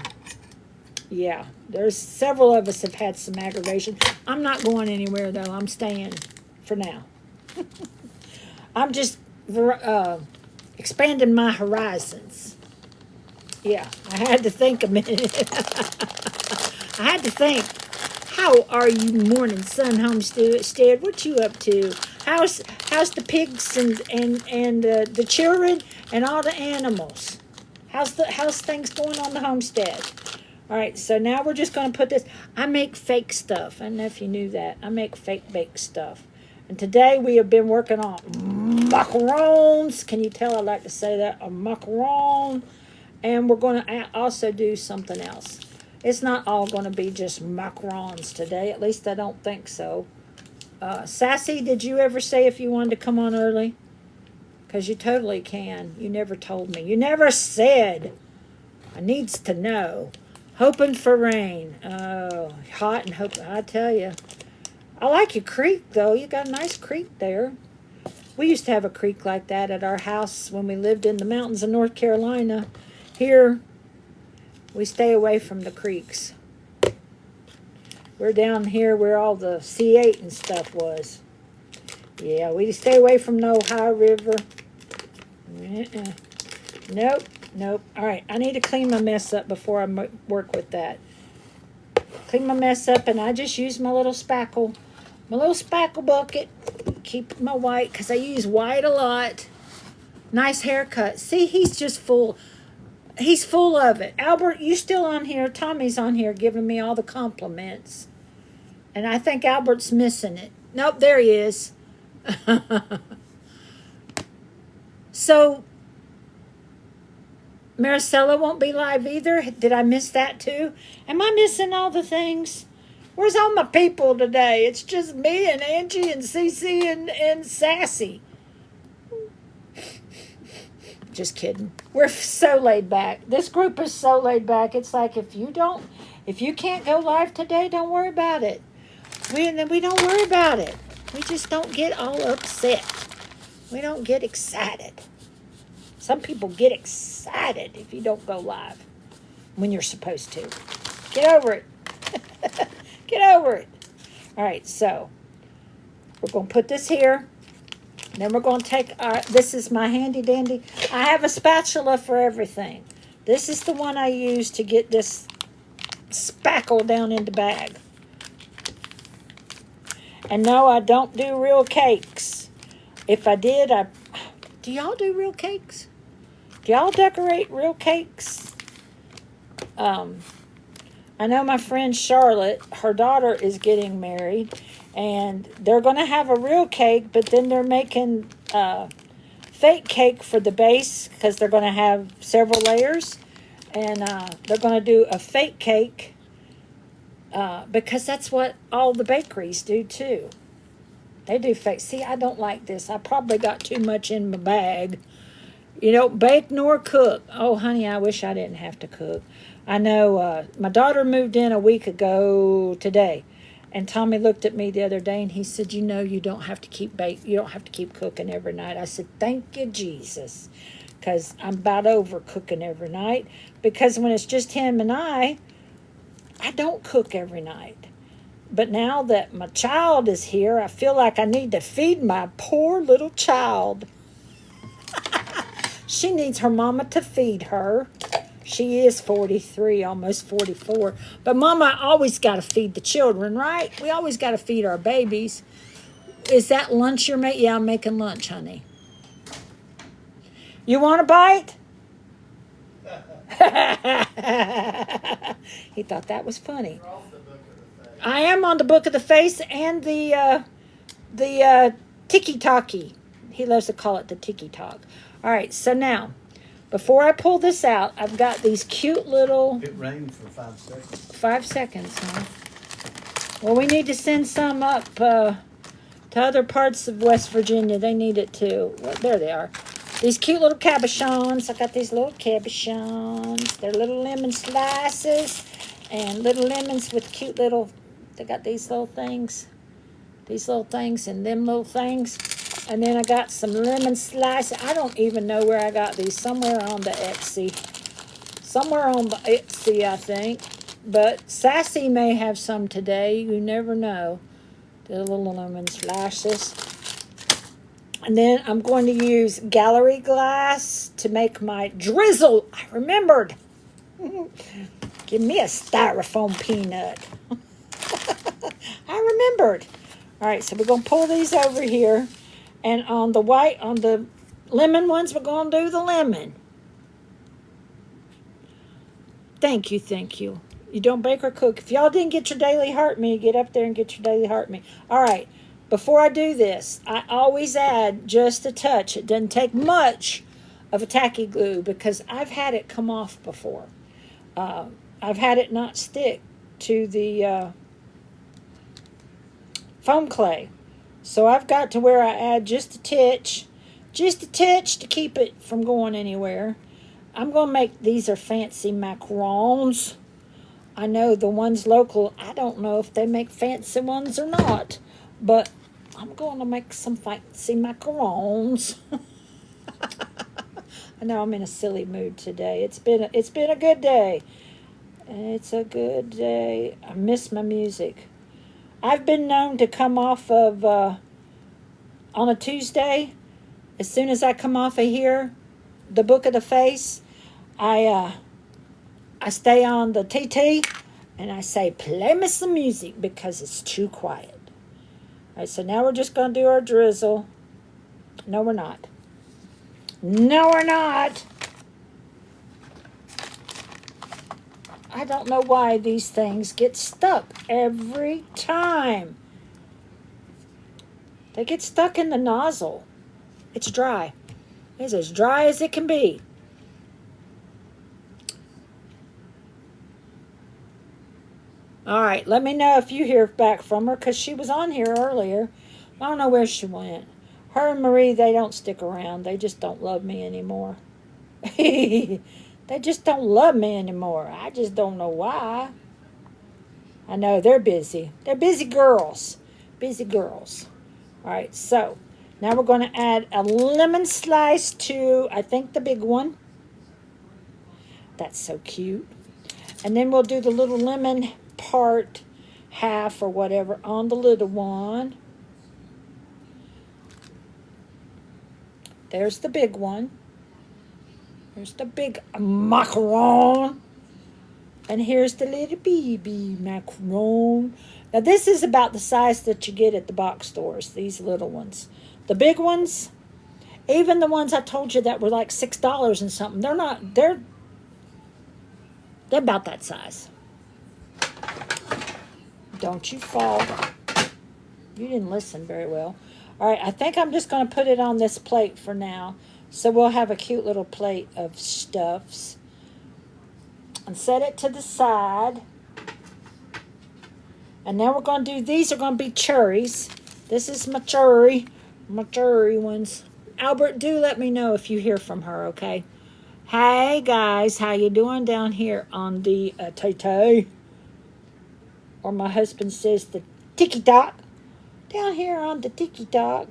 yeah, there's several of us have had some aggravation. I'm not going anywhere though. I'm staying for now. I'm just expanding my horizons. Yeah, I had to think a minute. I had to think. How are you, morning sun homestead? What you up to? How's the pigs and the children and all the animals? How's things going on the homestead? All right, so now we're just going to put this. I make fake stuff. I don't know if you knew that. I make fake baked stuff. And today we have been working on macarons. Can you tell I like to say that? A macaron. And we're going to also do something else. It's not all going to be just macarons today. At least I don't think so. Sassy, did you ever say if you wanted to come on early? Because you totally can. You never told me. You never said. I needs to know. Hoping for rain. Oh, hot and hoping. I tell you. I like your creek, though. You got a nice creek there. We used to have a creek like that at our house when we lived in the mountains of North Carolina. Here, we stay away from the creeks. We're down here where all the C8 and stuff was. Yeah, we stay away from the Ohio River. Nope, nope. All right, I need to clean my mess up before I work with that. Clean my mess up, and I just use my little spackle. My little spackle bucket. Keep my white, because I use white a lot. Nice haircut. See, he's just full. He's full of it. Albert, you still on here. Tommy's on here giving me all the compliments. And I think Albert's missing it. Nope, there he is. So, Maricela won't be live either. Did I miss that too? Am I missing all the things? Where's all my people today? It's just me and Angie and Cece and Sassy. Just kidding. We're so laid back. This group is so laid back. It's like if you can't go live today, don't worry about it. We don't worry about it. We just don't get all upset. We don't get excited. Some people get excited if you don't go live when you're supposed to. Get over it. Get over it. All right, so we're going to put this here. Then we're going to take this is my handy dandy. I have a spatula for everything. This is the one I use to get this spackle down in the bag. And no, I don't do real cakes. If I did, do y'all do real cakes? Do y'all decorate real cakes? I know my friend Charlotte, her daughter is getting married. And they're going to have a real cake, but then they're making fake cake for the base because they're going to have several layers. And they're going to do a fake cake because that's what all the bakeries do too. They do fake. See, I don't like this. I probably got too much in my bag. You know, bake nor cook. Oh, honey, I wish I didn't have to cook. I know my daughter moved in a week ago today. And Tommy looked at me the other day and he said, you know, you don't have to keep cooking every night. I said, thank you, Jesus. Because I'm about over cooking every night. Because when it's just him and I don't cook every night. But now that my child is here, I feel like I need to feed my poor little child. She needs her mama to feed her. She is 43, almost 44. But Mama always got to feed the children, right? We always got to feed our babies. Is that lunch you're making? Yeah, I'm making lunch, honey. You want a bite? He thought that was funny. I am on the Book of the Face and the tiki-talkie. He loves to call it the tiki-talk. All right, so now, before I pull this out, I've got these cute little... It rained for 5 seconds. 5 seconds, huh? Well, we need to send some up to other parts of West Virginia. They need it too. Well, there they are. These cute little cabochons. I got these little cabochons. They're little lemon slices and little lemons with cute little... They got these little things. These little things and them little things. And then I got some lemon slice. I don't even know where I got these. Somewhere on the Etsy. Somewhere on the Etsy, I think. But Sassy may have some today. You never know. The little lemon slices. And then I'm going to use gallery glass to make my drizzle. I remembered. Give me a styrofoam peanut. I remembered. All right, so we're going to pull these over here. And on the lemon ones, we're going to do the lemon. Thank you, thank you. You don't bake or cook. If y'all didn't get your daily heart me, get up there and get your daily heart me. All right, before I do this, I always add just a touch. It doesn't take much of a tacky glue because I've had it come off before. I've had it not stick to the foam clay. So I've got to where I add just a titch to keep it from going anywhere. I'm going to make, these are fancy macarons. I know the ones local, I don't know if they make fancy ones or not, but I'm going to make some fancy macarons. I know I'm in a silly mood today. It's been a good day. It's a good day. I miss my music. I've been known to come off of on a Tuesday. As soon as I come off of here, the Book of the Face, I stay on the TT and I say, play me some music because it's too quiet. All right, so now we're just going to do our drizzle. No, we're not. No, we're not. I don't know why these things get stuck every time. They get stuck in the nozzle. It's dry. It's as dry as it can be. All right, let me know if you hear back from her because she was on here earlier. I don't know where she went. Her and Marie, they don't stick around. They just don't love me anymore. They just don't love me anymore. I just don't know why. I know they're busy. They're busy girls. Busy girls. All right, so now we're going to add a lemon slice to, I think, the big one. That's so cute. And then we'll do the little lemon part, half or whatever, on the little one. There's the big one. There's the big macaron. And here's the little baby macaron. Now this is about the size that you get at the box stores, these little ones. The big ones, even the ones I told you that were like $6 and something, they're about that size. Don't you fall. You didn't listen very well. All right, I think I'm just going to put it on this plate for now. So we'll have a cute little plate of stuffs. And set it to the side. And now we're going to do, these are going to be cherries. This is my cherry ones. Albert, do let me know if you hear from her, okay? Hey, guys, how you doing down here on the Tay-Tay? Or my husband says the Tiki-Tok. Down here on the Tiki-Tok.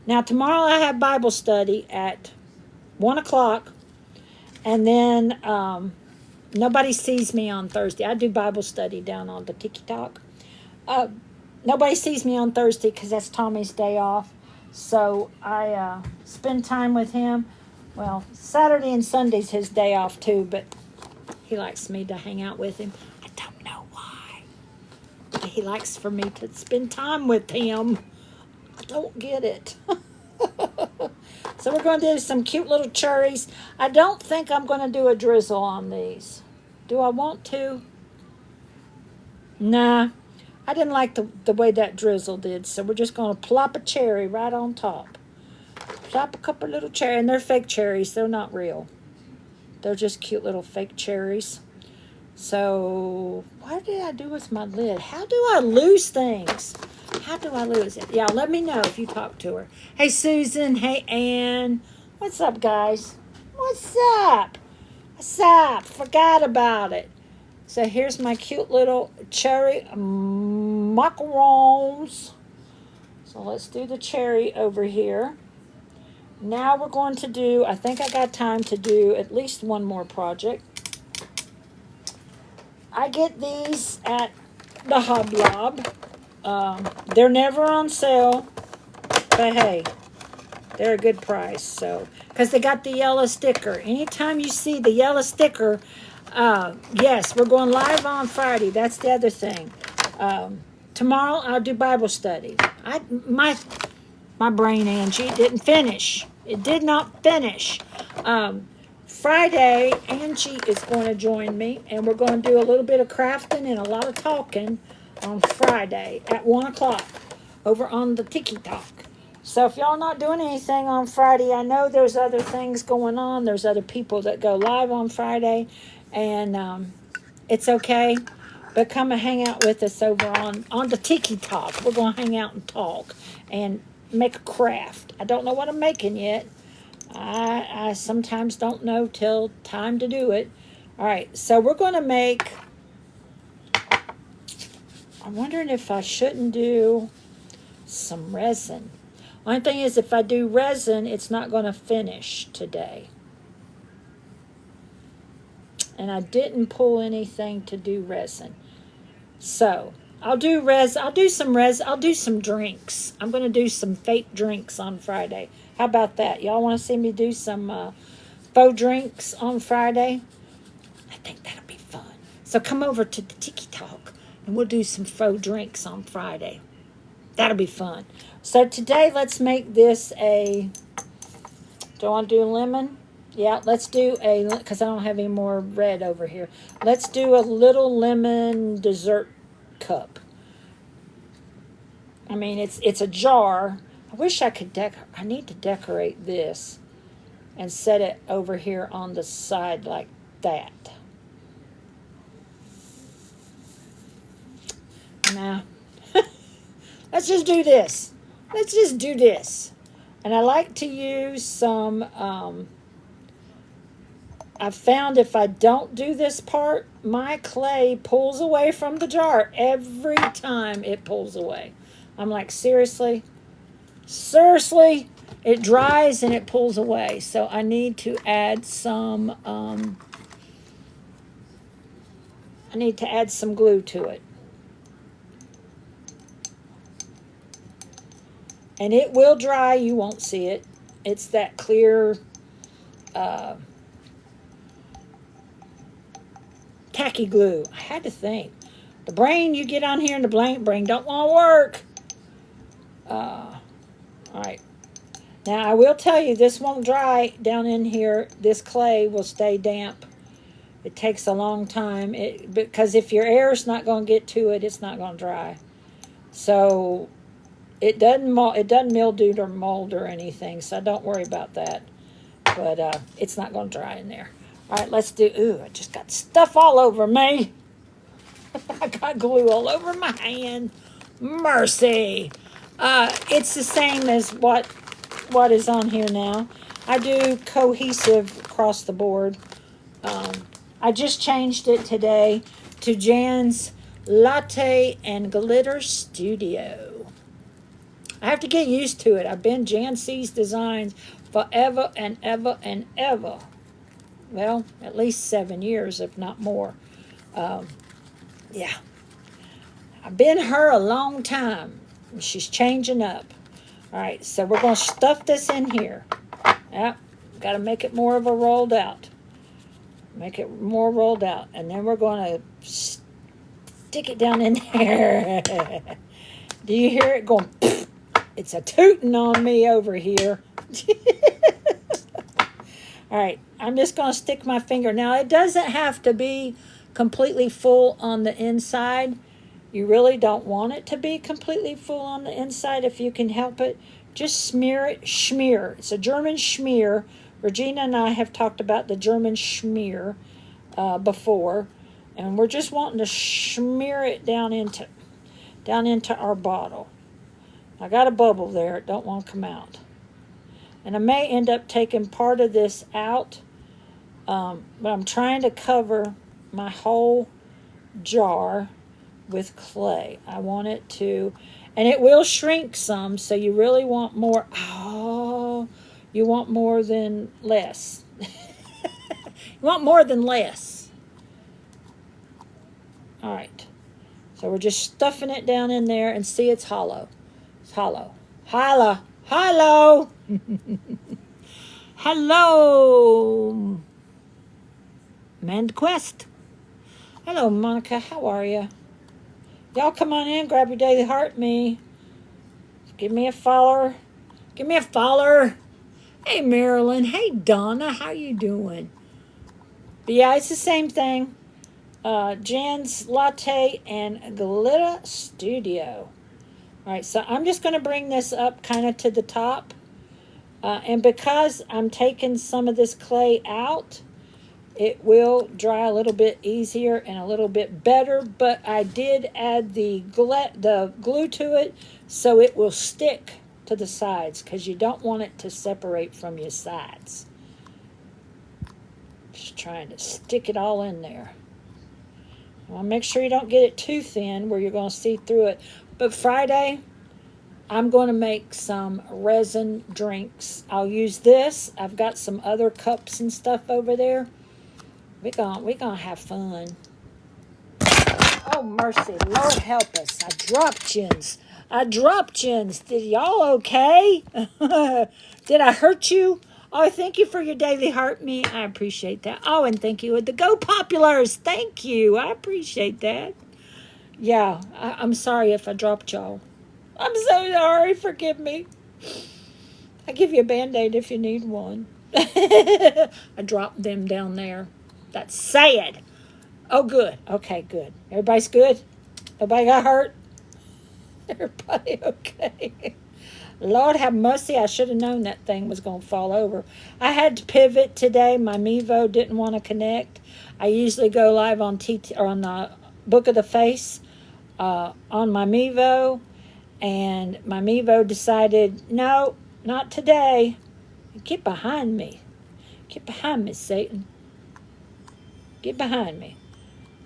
Now, tomorrow I have Bible study at 1 o'clock. And then nobody sees me on Thursday. I do Bible study down on the Tiki-Tok. Nobody sees me on Thursday because that's Tommy's day off. So I spend time with him. Well, Saturday and Sunday's his day off too, but he likes me to hang out with him. I don't know why. But he likes for me to spend time with him. I don't get it. So we're going to do some cute little cherries. I don't think I'm going to do a drizzle on these. Do I want to? Nah. I didn't like the way that drizzle did, so we're just going to plop a cherry right on top. Plop a couple little cherries, and they're fake cherries. They're not real. They're just cute little fake cherries. So, what did I do with my lid? How do I lose things? How do I lose it? Yeah, let me know if you talk to her. Hey, Susan. Hey, Ann. What's up, guys? What's up? What's up? Forgot about it. So here's my cute little cherry macarons. So let's do the cherry over here. Now we're going to do, I think I got time to do at least one more project. I get these at the Hobby Lobby. They're never on sale, but hey, they're a good price. So, because they got the yellow sticker. Anytime you see the yellow sticker, yes, we're going live on Friday. That's the other thing. Tomorrow I'll do Bible study. My brain, Angie, didn't finish. It did not finish. Friday, Angie is going to join me, and we're going to do a little bit of crafting and a lot of talking on Friday at 1 o'clock over on the Tiki Talk. So if y'all not doing anything on Friday, I know there's other things going on. There's other people that go live on Friday, and it's okay. But come and hang out with us over on the Tiki Talk. We're going to hang out and talk and make a craft. I don't know what I'm making yet. I sometimes don't know till time to do it. All right, so we're going to make, I'm wondering if I shouldn't do some resin. Only thing is, if I do resin, it's not going to finish today. And I didn't pull anything to do resin. So I'll do some drinks. I'm going to do some fake drinks on Friday. How about that? Y'all want to see me do some faux drinks on Friday? I think that'll be fun. So come over to the Tiki Talk and we'll do some faux drinks on Friday. That'll be fun. So today, let's make this a, do I want to do lemon? Yeah, let's do because I don't have any more red over here. Let's do a little lemon dessert cup. I mean, it's a jar. I wish I could I need to decorate this and set it over here on the side like that. Nah. Let's just do this. Let's just do this. And I like to use some, I've found if I don't do this part, my clay pulls away from the jar every time it pulls away. I'm like, seriously? Seriously? It dries and it pulls away. So I need to add some, glue to it. And it will dry. You won't see it. It's that clear, tacky glue. I had to think. The brain you get on here and the blank brain don't want to work. All right. Now, I will tell you, this won't dry down in here. This clay will stay damp. It takes a long time. Because if your air's not going to get to it, it's not going to dry. So it doesn't mildew or mold or anything, so don't worry about that. But it's not going to dry in there. All right, let's do, ooh, I just got stuff all over me. I got glue all over my hand. Mercy. It's the same as what is on here now. I do cohesive across the board. I just changed it today to Jan's Latte and Glitter Studio. I have to get used to it. I've been Jan C's Designs forever and ever and ever. Well, at least 7 years, if not more. Yeah. I've been her a long time. She's changing up. All right, so we're going to stuff this in here. Yep, got to make it more of a rolled out. Make it more rolled out. And then we're going to stick it down in there. Do you hear it going? It's a tooting on me over here. All right, I'm just going to stick my finger. Now, it doesn't have to be completely full on the inside. You really don't want it to be completely full on the inside if you can help it. Just smear it. Schmear. It's a German schmear. Regina and I have talked about the German schmear before. And we're just wanting to smear it down into our bottle. I got a bubble there. It don't want to come out. And I may end up taking part of this out. But I'm trying to cover my whole jar with clay. I want it to, And it will shrink some, so you really want more. Oh, you want more than less. You want more than less. All right. So we're just stuffing it down in there, and see, it's hollow. It's hollow. Hollow. Hollow. Hello, MandaQuest. Hello, Monica. How are you? Y'all come on in, grab your daily heart me. Give me a follower. Give me a follower. Hey, Marilyn. Hey, Donna. How you doing? But yeah, it's the same thing. Jan's Latte and Glitta Studio. All right, so I'm just going to bring this up kind of to the top. And because I'm taking some of this clay out, it will dry a little bit easier and a little bit better. But I did add the glue to it so it will stick to the sides, because you don't want it to separate from your sides. Just trying to stick it all in there. Well, make sure you don't get it too thin where you're going to see through it. But Friday, I'm going to make some resin drinks. I'll use this. I've got some other cups and stuff over there. We're gonna have fun. Oh, mercy. Lord help us. I dropped yins. Did y'all okay? Did I hurt you? Oh, thank you for your daily heart me. I appreciate that. Oh, and thank you with the Go Populars. Thank you. I appreciate that. Yeah, I'm sorry if I dropped y'all. I'm so sorry. Forgive me. I'll give you a Band-Aid if you need one. I dropped them down there. That's sad. Oh, good. Okay, good. Everybody's good? Nobody got hurt? Everybody okay? Lord have mercy. I should have known that thing was going to fall over. I had to pivot today. My Mevo didn't want to connect. I usually go live on on the Book of the Face on my Mevo. And my Mevo decided, no, not today. Get behind me. Get behind me, Satan. Get behind me.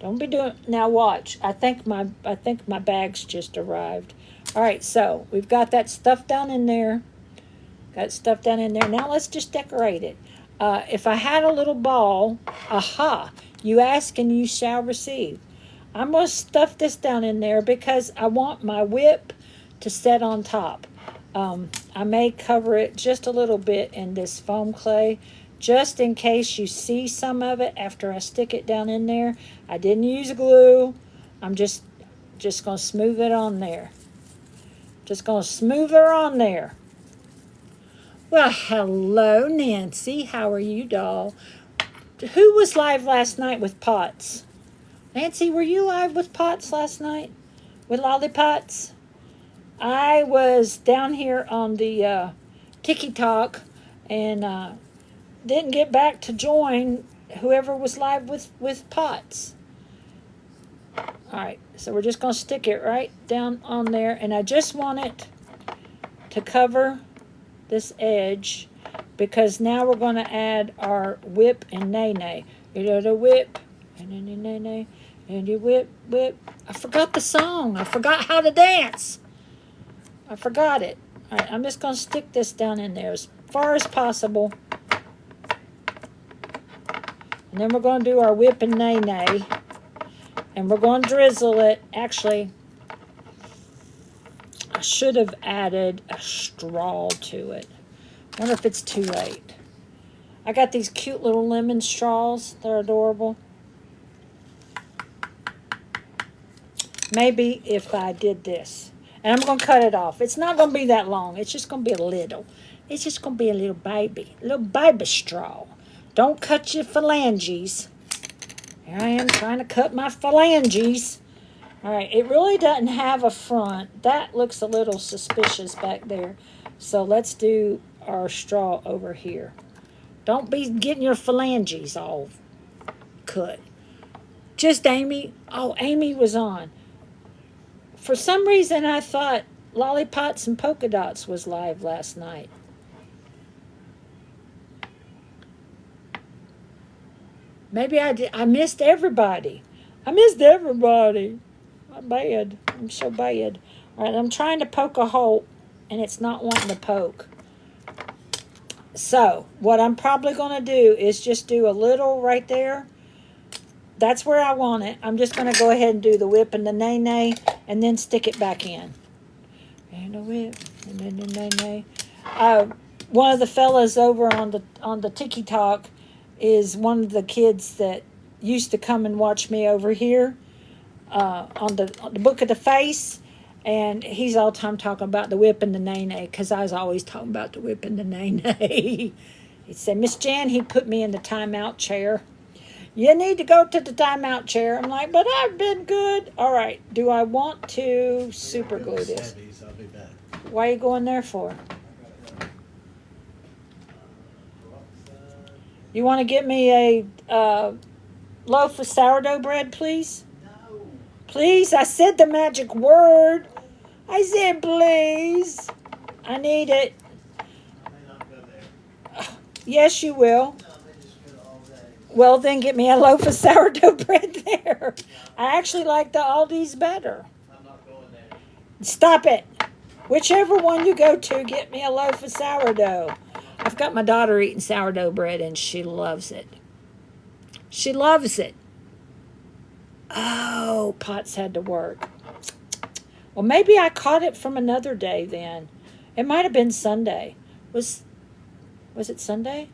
Don't be doing. Now watch. I think my bags just arrived. All right, so we've got that stuff down in there. Got stuff down in there. Now let's just decorate it. If I had a little ball, aha! You ask and you shall receive. I'm gonna stuff this down in there because I want my whip to set on top. I may cover it just a little bit in this foam clay, just in case you see some of it after I stick it down in there. I didn't use glue. I'm just going to smooth it on there. Just going to smooth her on there. Well, hello, Nancy. How are you, doll? Who was live last night with Pots? Nancy, were you live with Pots last night? With Lollipots? I was down here on the TikTok and didn't get back to join whoever was live with Pots. All right, so we're just going to stick it right down on there. And I just want it to cover this edge because now we're going to add our whip and nay-nay. You know, the whip and nay-nay, and you whip. I forgot the song. I forgot how to dance. I forgot it. All right, I'm just going to stick this down in there as far as possible. And then we're going to do our whip and nay-nay. And we're going to drizzle it. Actually, I should have added a straw to it. I wonder if it's too late. I got these cute little lemon straws. They're adorable. Maybe if I did this. And I'm going to cut it off. It's not going to be that long. It's just going to be a little. It's just going to be a little baby straw. Don't cut your phalanges. Here I am trying to cut my phalanges. All right, it really doesn't have a front. That looks a little suspicious back there. So let's do our straw over here. Don't be getting your phalanges all cut. Just Amy. Oh, Amy was on. For some reason, I thought Lollipots and Polka Dots was live last night. Maybe I did. I missed everybody. I'm bad. I'm so bad. All right, I'm trying to poke a hole, and it's not wanting to poke. So, what I'm probably going to do is just do a little right there. That's where I want it. I'm just going to go ahead and do the whip and the nay-nay, and then stick it back in. And a whip, and then the nay-nay. One of the fellas over on the Tiki Talk is one of the kids that used to come and watch me over here on the Book of the Face. And he's all the time talking about the whip and the nay-nay, because I was always talking about the whip and the nay-nay. He said, Miss Jan, he put me in the timeout chair. You need to go to the timeout chair. I'm like, but I've been good. All right, do I want to super glue this? I'll be back. Why are you going there for? You want to get me a loaf of sourdough bread, please? No. Please, I said the magic word. I said please. I need it. I may not go there. Yes, you will. No, they just go all day. Well, then get me a loaf of sourdough bread there. I actually like the Aldi's better. I'm not going there. Stop it. Whichever one you go to, get me a loaf of sourdough. I've got my daughter eating sourdough bread, and she loves it. She loves it. Oh, Potts had to work. Well, maybe I caught it from another day then. It might have been Sunday. Was it Sunday?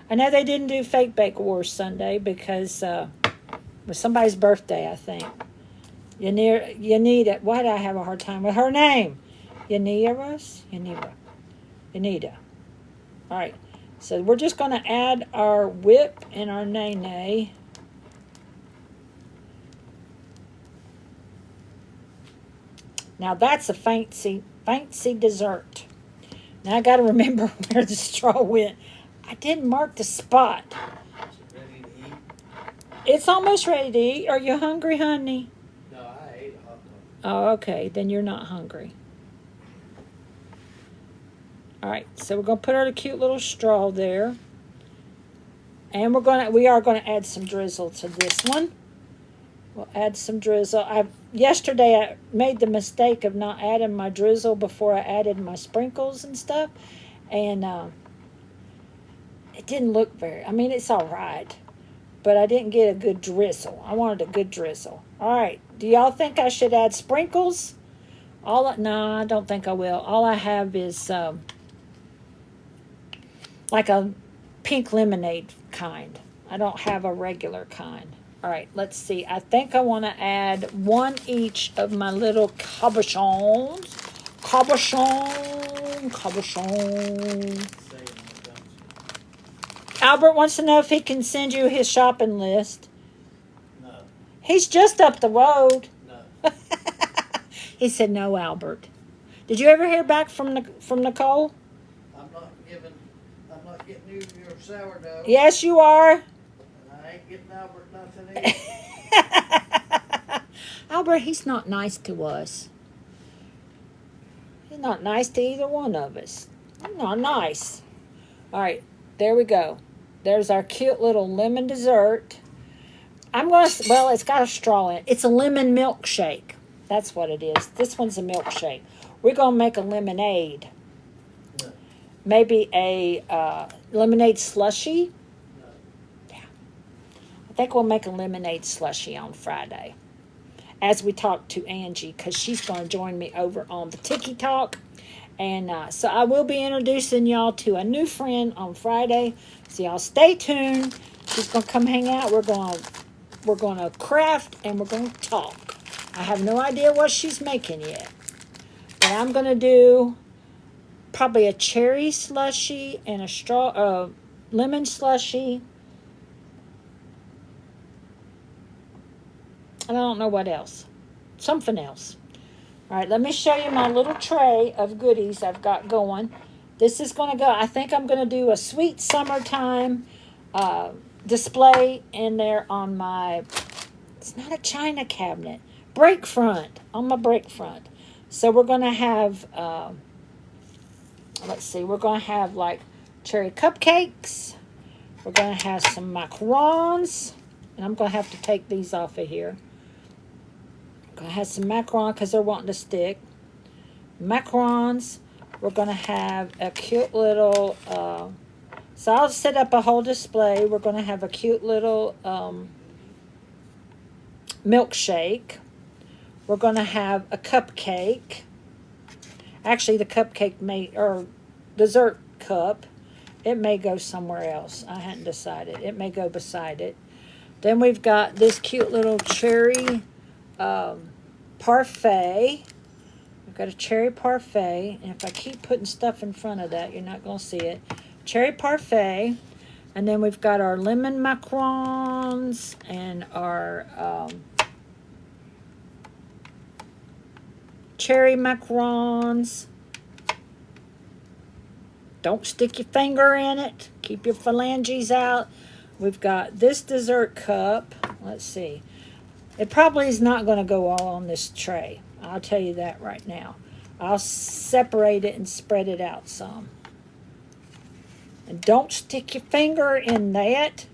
I know they didn't do Fake Bake Wars Sunday because it was somebody's birthday, I think. Yanita. Why do I have a hard time with her name? Yanita. All right. So we're just going to add our whip and our nay-nay. Now that's a fancy dessert. Now I got to remember where the straw went. I didn't mark the spot. Is it ready to eat? It's almost ready to eat. Are you hungry, honey? No, I ate a hot dog. Oh, okay. Then you're not hungry. All right. So we're going to put our cute little straw there. And we are going to add some drizzle to this one. We'll add some drizzle. Yesterday I made the mistake of not adding my drizzle before I added my sprinkles and stuff. And it didn't look it's all right. But I didn't get a good drizzle. I wanted a good drizzle. All right. Do y'all think I should add sprinkles? No, I don't think I will. All I have is like a pink lemonade kind. I don't have a regular kind. All right, let's see. I think I want to add one each of my little cabochons. Cabochon. Albert wants to know if he can send you his shopping list. No. He's just up the road. No. He said, no, Albert. Did you ever hear back from Nicole? I'm not getting you your sourdough. Yes, you are. And I ain't getting Albert nothing either. Albert, he's not nice to us. He's not nice to either one of us. He's not nice. All right, there we go. There's our cute little lemon dessert. It's got a straw in it. It's a lemon milkshake. That's what it is. This one's a milkshake. We're going to make a lemonade. No. Maybe a lemonade slushie. No. Yeah. I think we'll make a lemonade slushie on Friday as we talk to Angie, because she's going to join me over on the Tiki Talk. And so I will be introducing y'all to a new friend on Friday. So y'all stay tuned. She's going to come hang out. We're going to craft and we're going to talk. I have no idea what she's making yet. But I'm going to do probably a cherry slushie and a lemon slushie. And I don't know what else. Something else. All right, let me show you my little tray of goodies I've got going. This is going to go, I think I'm going to do a sweet summertime display in there on my, it's not a china cabinet, break front, on my break front. So we're going to have, we're going to have like cherry cupcakes. We're going to have some macarons. And I'm going to have to take these off of here. I'm going to have some macaron because they're wanting to stick. macarons. We're going to have a cute little, so I'll set up a whole display. We're going to have a cute little milkshake. We're going to have a cupcake. Actually, the cupcake or dessert cup, it may go somewhere else. I hadn't decided. It may go beside it. Then we've got this cute little cherry parfait. We've got a cherry parfait. And if I keep putting stuff in front of that, you're not going to see it. Cherry parfait. And then we've got our lemon macarons and our cherry macarons. Don't stick your finger in it. Keep your phalanges out. We've got this dessert cup. Let's see. It probably is not going to go all on this tray. I'll tell you that right now. I'll separate it and spread it out some. And don't stick your finger in that.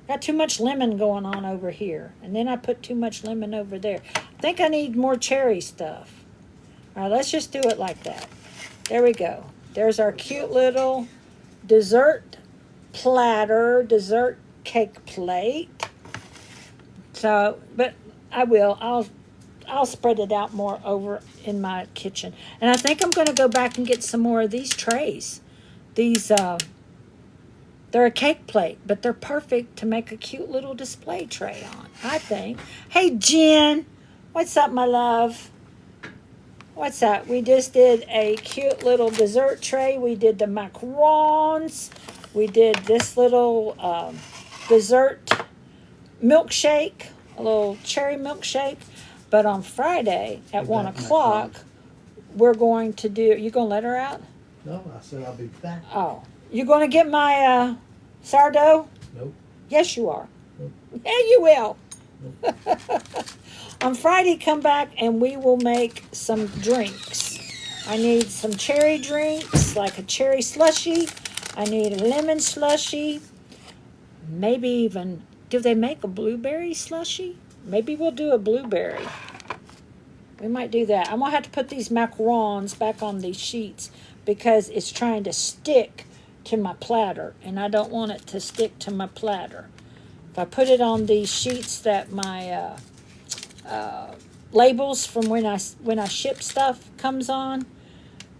Got too much lemon going on over here. And then I put too much lemon over there. I think I need more cherry stuff. All right, let's just do it like that. There we go. There's our cute little dessert platter, dessert cake plate. So, but I'll spread it out more over in my kitchen. And I think I'm going to go back and get some more of these trays. These, they're a cake plate, but they're perfect to make a cute little display tray on, I think. Hey, Jen. What's up, my love? What's that? We just did a cute little dessert tray. We did the macarons. We did this little dessert milkshake, a little cherry milkshake. But on Friday at 1 o'clock, we're going to do... You going to let her out? No, I said I'll be back. Oh. You going to get my sourdough? Nope. Yes, you are. Nope. Yeah, you will. Nope. On Friday, come back and we will make some drinks. I need some cherry drinks, like a cherry slushy. I need a lemon slushy. Maybe even, do they make a blueberry slushy? Maybe we'll do a blueberry. We might do that. I'm going to have to put these macarons back on these sheets because it's trying to stick to my platter, and I don't want it to stick to my platter. If I put it on these sheets that my labels from when I ship stuff comes on,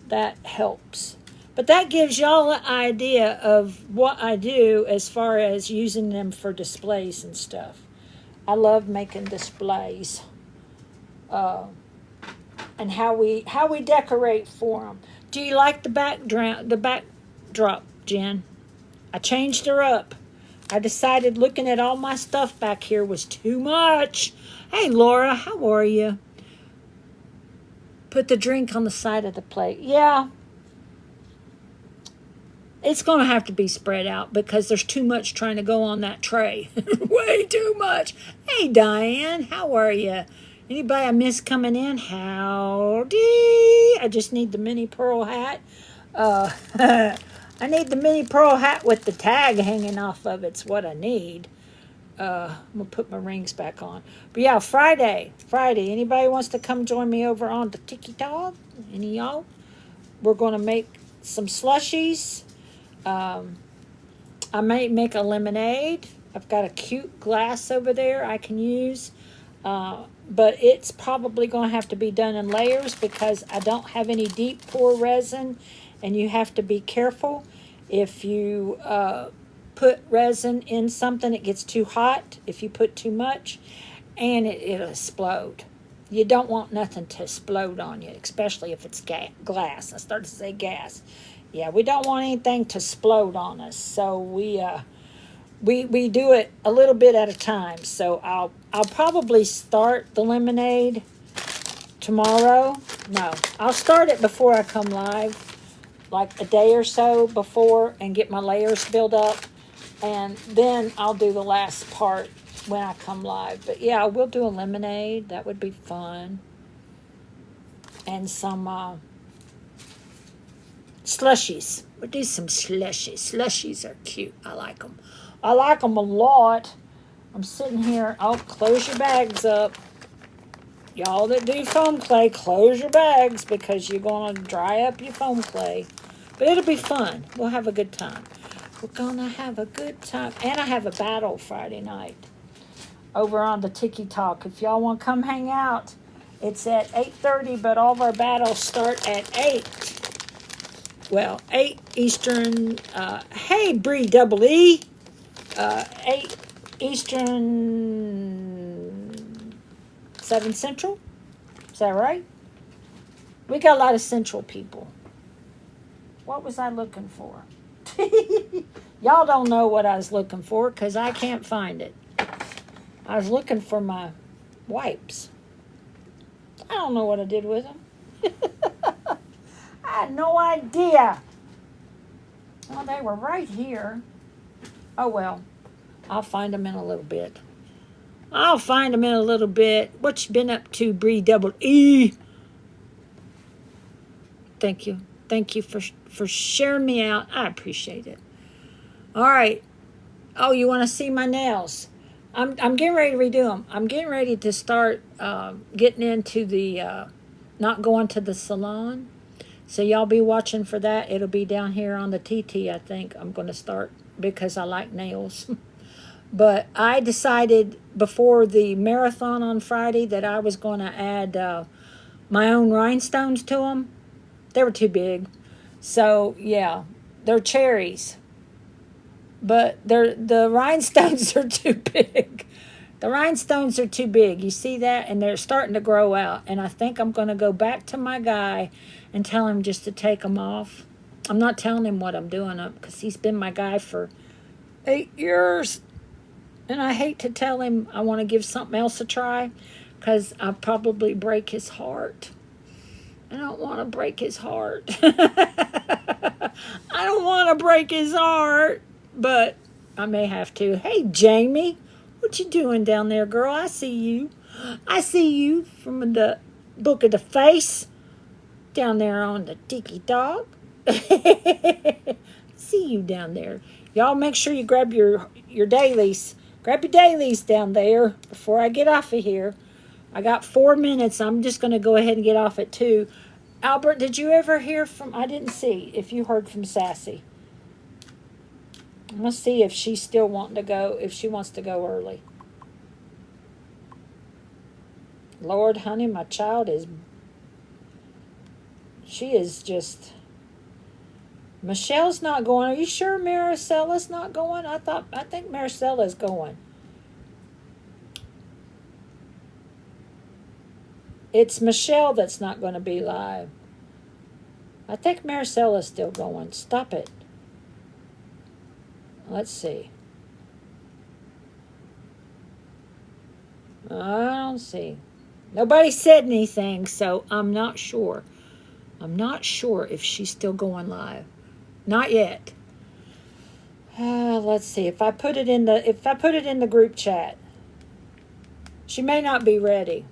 that helps. But that gives y'all an idea of what I do as far as using them for displays and stuff. I love making displays and how we decorate for them. Do you like the backdrop, Jen? I changed her up. I decided looking at all my stuff back here was too much. Hey, Laura, how are you? Put the drink on the side of the plate. Yeah. It's going to have to be spread out because there's too much trying to go on that tray. Way too much. Hey, Diane, how are you? Anybody I miss coming in? Howdy. I just need the mini pearl hat. I need the mini pearl hat with the tag hanging off of it's what I need. I'm going to put my rings back on. But yeah, Friday. Anybody wants to come join me over on the TikTok? Any of y'all? We're going to make some slushies. I may make a lemonade. I've got a cute glass over there I can use. But it's probably going to have to be done in layers because I don't have any deep pour resin. And you have to be careful. If you put resin in something, it gets too hot if you put too much. And it'll explode. You don't want nothing to explode on you, especially if it's glass. I started to say gas. Yeah, we don't want anything to explode on us. So we do it a little bit at a time. So I'll probably start the lemonade tomorrow. No, I'll start it before I come live, like a day or so before, and get my layers built up. And then I'll do the last part when I come live. But yeah, we'll do a lemonade. That would be fun. And some slushies. We'll do some slushies. Slushies are cute. I like them. I like them a lot. I'm sitting here. Oh, close your bags up. Y'all that do foam clay, close your bags because you're going to dry up your foam clay. But it'll be fun. We'll have a good time. We're going to have a good time. And I have a battle Friday night over on the Tiki Talk. If y'all want to come hang out, it's at 8:30, but all of our battles start at 8. Well, 8 Eastern. Hey, Bree Double E. 8 Eastern, 7 Central. Is that right? We got a lot of Central people. What was I looking for? Y'all don't know what I was looking for because I can't find it. I was looking for my wipes. I don't know what I did with them. I had no idea. Well, they were right here. Oh, well. I'll find them in a little bit. What you been up to, Bree Double E? Thank you. Thank you for sharing me out. I appreciate it. All right. Oh, you want to see my nails? I'm getting ready to redo them. I'm getting ready to start getting into the not going to the salon. So y'all be watching for that. It'll be down here on the TT, I think. I'm going to start because I like nails. But I decided before the marathon on Friday that I was going to add my own rhinestones to them. They were too big. So, yeah, they're cherries. But the rhinestones are too big. The rhinestones are too big. You see that? And they're starting to grow out. And I think I'm going to go back to my guy and tell him just to take them off. I'm not telling him what I'm doing because he's been my guy for 8 years. And I hate to tell him I want to give something else a try because I'll probably break his heart. I don't want to break his heart. I don't want to break his heart, but I may have to. Hey, Jamie, what you doing down there, girl? I see you. I see you from the Book of the Face down there on the Tiki Dog. See you down there. Y'all make sure you grab your dailies. Grab your dailies down there before I get off of here. I got 4 minutes. I'm just going to go ahead and get off at 2. Albert, did you ever hear from... I didn't see if you heard from Sassy. I'm going to see if she's still wanting to go, if she wants to go early. Lord, honey, my child is... She is just... Michelle's not going. Are you sure Maricella's not going? I think Maricella's going. It's Michelle that's not going to be live. I think Maricella's still going. Stop it. Let's see. I don't see. Nobody said anything, so I'm not sure. I'm not sure if she's still going live. Not yet. Let's see. If I put it in the group chat, she may not be ready.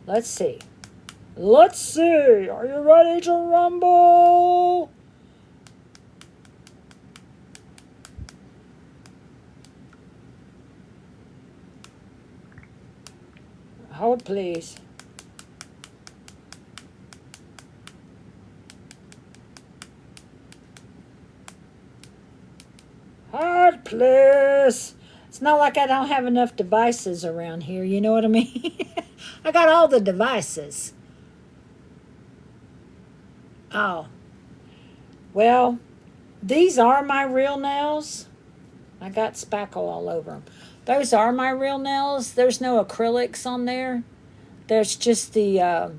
Let's see. Let's see. Are you ready to rumble? Hold, please. Hold, please. It's not like I don't have enough devices around here. You know what I mean? I got all the devices. Oh. Well, these are my real nails. I got spackle all over them. Those are my real nails. There's no acrylics on there. There's just the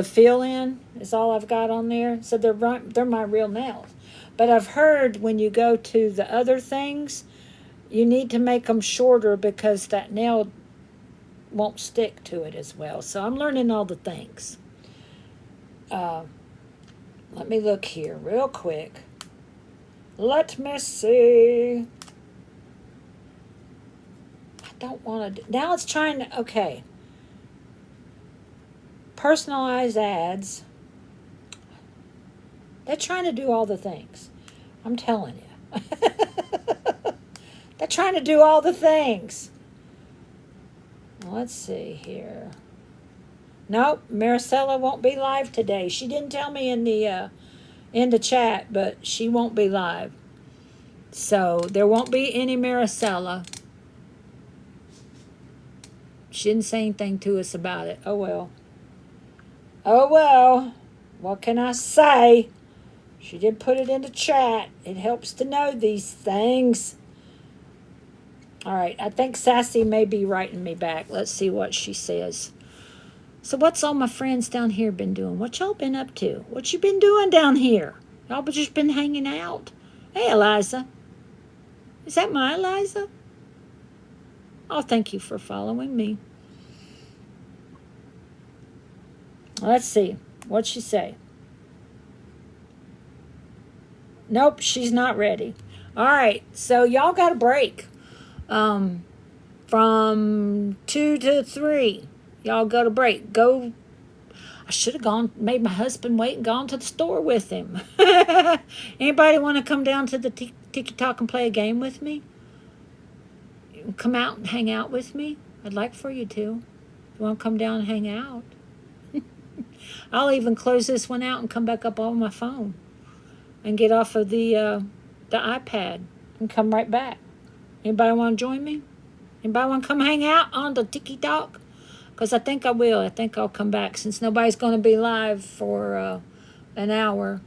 fill-in is all I've got on there. So they're my real nails. But I've heard when you go to the other things, you need to make them shorter because that nail won't stick to it as well. So I'm learning all the things. Let me look here real quick. Let me see. I don't want to... Now it's trying to... Okay. Personalized ads. They're trying to do all the things. I'm telling you. They're trying to do all the things. Let's see here. Nope, Maricela won't be live today. She didn't tell me in the chat, but she won't be live. So there won't be any Maricela. She didn't say anything to us about it. Oh well. Oh well. What can I say? She did put it in the chat. It helps to know these things. All right, I think Sassy may be writing me back. Let's see what she says. So what's all my friends down here been doing? What y'all been up to? What you been doing down here? Y'all just been hanging out. Hey, Eliza. Is that my Eliza? Oh, thank you for following me. Let's see. What'd she say? Nope, she's not ready. All right, so y'all got a break. From 2 to 3. Y'all go to break. Go. I should have gone, made my husband wait and gone to the store with him. Anybody want to come down to the Tiki Talk and play a game with me? Come out and hang out with me? I'd like for you to. You want to come down and hang out? I'll even close this one out and come back up on my phone and get off of the iPad and come right back. Anybody want to join me? Anybody want to come hang out on the Tiki Talk? Because I think I will. I think I'll come back since nobody's going to be live for an hour.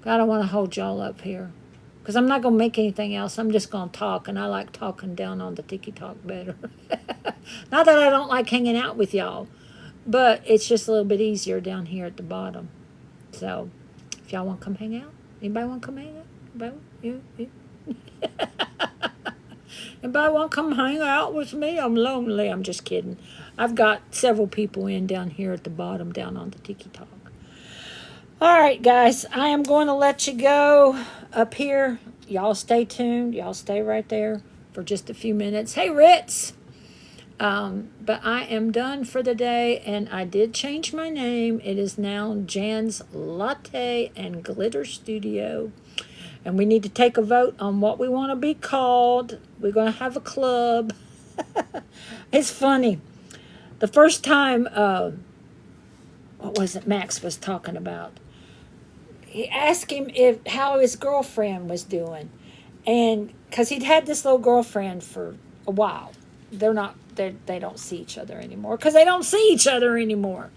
I don't want to hold y'all up here. Because I'm not going to make anything else. I'm just going to talk. And I like talking down on the Tiki Talk better. Not that I don't like hanging out with y'all. But it's just a little bit easier down here at the bottom. So, if y'all want to come hang out? Anybody want to come hang out? Anybody? You? Anybody want to come hang out with me? I'm lonely. I'm just kidding. I've got several people in down here at the bottom, down on the Tiki Talk. All right, guys. I am going to let you go up here. Y'all stay tuned. Y'all stay right there for just a few minutes. Hey, Ritz. But I am done for the day, and I did change my name. It is now Jan's Latte and Glitter Studio. And we need to take a vote on what we want to be called. We're going to have a club. It's funny. The first time, what was it Max was talking about? He asked him how his girlfriend was doing. And because he'd had this little girlfriend for a while. They don't see each other anymore. Because they don't see each other anymore.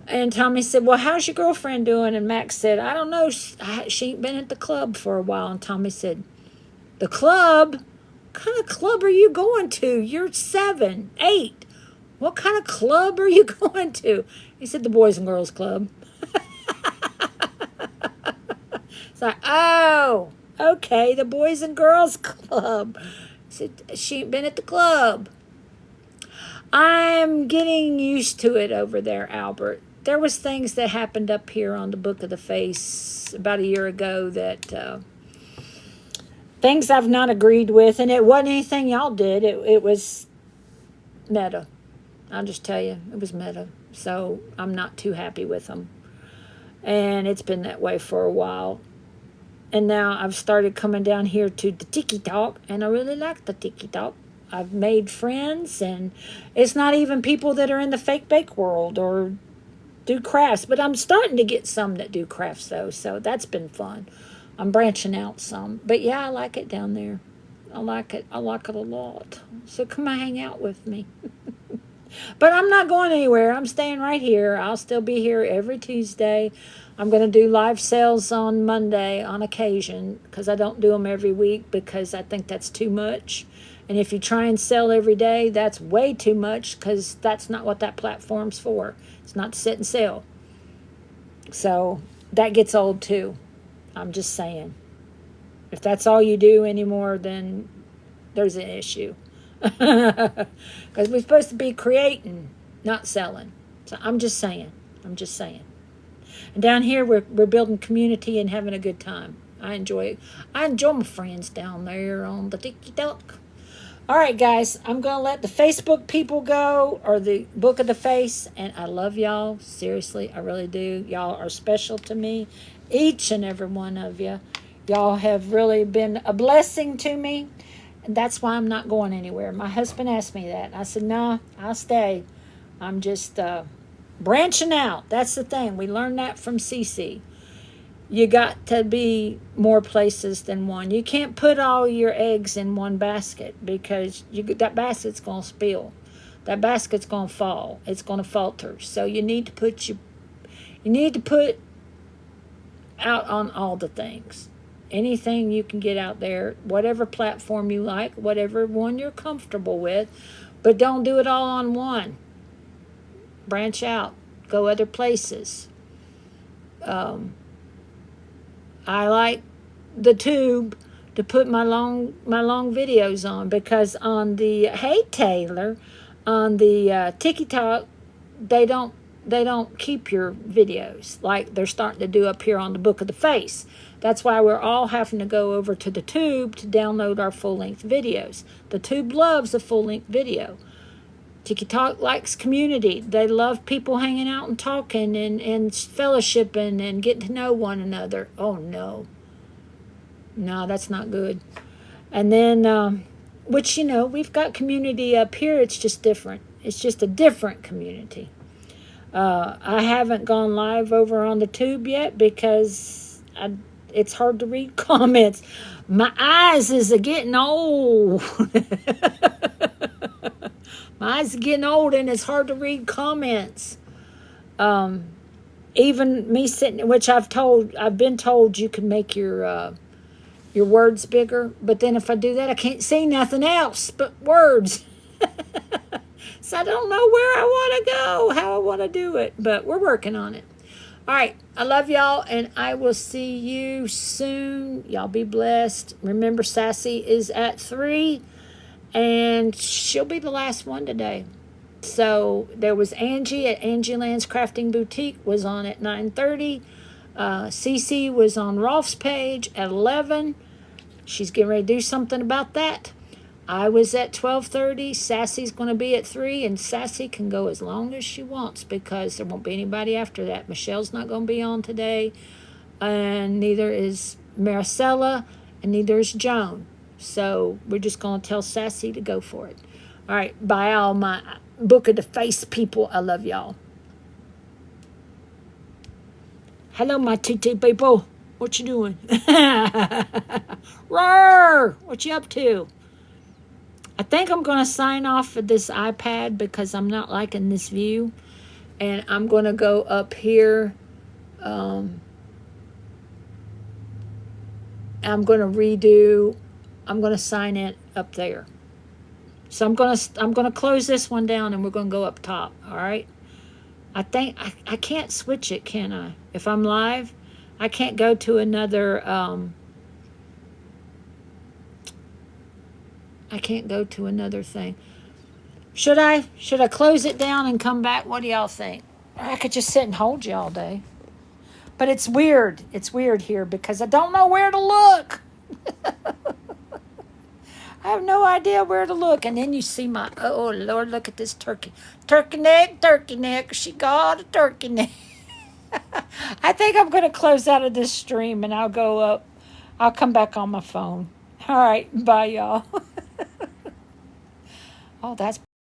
And Tommy said, well, how's your girlfriend doing? And Max said, I don't know. She ain't been at the club for a while. And Tommy said, the club? What kind of club are you going to? You're 7, 8. What kind of club are you going to? He said, the Boys and Girls Club. It's like, oh, okay, the Boys and Girls Club. He said, she ain't been at the club. I'm getting used to it over there, Albert. There was things that happened up here on the Book of the Face about a year ago that things I've not agreed with, and it wasn't anything y'all did. It was meta. I'll just tell you, it was meta. So I'm not too happy with them. And it's been that way for a while. And now I've started coming down here to the Tiki Talk, and I really like the Tiki Talk. I've made friends, and it's not even people that are in the fake bake world or do crafts, but I'm starting to get some that do crafts, though, so that's been fun. I'm branching out some, but yeah, I like it down there. I like it a lot. So come and hang out with me. But I'm not going anywhere. I'm staying right here. I'll still be here every Tuesday. I'm going to do live sales on Monday on occasion, because I don't do them every week because I think that's too much. And if you try and sell every day, that's way too much, because that's not what that platform's for. It's not to sit and sell. So that gets old too. I'm just saying. If that's all you do anymore, then there's an issue. Because we're supposed to be creating, not selling. So I'm just saying. And down here, we're building community and having a good time. I enjoy it. I enjoy my friends down there on the Tiki Talk. All right, guys, I'm going to let the Facebook people go, or the Book of the Face, and I love y'all. Seriously, I really do. Y'all are special to me, each and every one of you. Y'all have really been a blessing to me. And that's why I'm not going anywhere. My husband asked me that. I said, "Nah, I'll stay. I'm just branching out." That's the thing. We learned that from Cece. You got to be more places than one. You can't put all your eggs in one basket because that basket's going to spill. That basket's going to fall. It's going to falter. So you need to put out on all the things. Anything you can get out there, whatever platform you like, whatever one you're comfortable with, but don't do it all on one. Branch out, go other places. I like the tube to put my long videos on, because on the Hey Taylor, on the TikTok, they don't keep your videos like they're starting to do up here on the Book of the Face. That's why we're all having to go over to the tube to download our full-length videos. The tube loves a full-length video. TikTok likes community. They love people hanging out and talking and fellowshipping and getting to know one another. Oh, no. No, that's not good. And then, which, we've got community up here. It's just different. It's just a different community. I haven't gone live over on the tube yet because it's hard to read comments. My eyes is getting old. My eyes are getting old and it's hard to read comments. Even me sitting, which I've been told you can make your words bigger, but then if I do that, I can't see nothing else but words. So I don't know where I want to go, how I want to do it, but we're working on it. All right, I love y'all, and I will see you soon. Y'all be blessed. Remember, Sassy is at 3. And she'll be the last one today. So there was Angie at Angie Land's Crafting Boutique, was on at 9:30. Cece was on Rolf's page at 11. She's getting ready to do something about that. I was at 12:30. Sassy's going to be at 3, and Sassy can go as long as she wants because there won't be anybody after that. Michelle's not going to be on today, and neither is Maricela, and neither is Joan. So we're just going to tell Sassy to go for it. All right. Bye, all my Book of the Face people. I love y'all. Hello, my TT people. What you doing? Roar! What you up to? I think I'm going to sign off of this iPad because I'm not liking this view. And I'm going to go up here. I'm going to sign it up there. So I'm gonna close this one down and we're gonna go up top. All right. I think I can't switch it, can I? If I'm live, I can't go to another. I can't go to another thing. Should I close it down and come back? What do y'all think? I could just sit and hold you all day. But it's weird. It's weird here because I don't know where to look. I have no idea where to look. And then you see oh, Lord, look at this turkey. Turkey neck. She got a turkey neck. I think I'm going to close out of this stream and I'll go up. I'll come back on my phone. All right. Bye, y'all. Oh, that's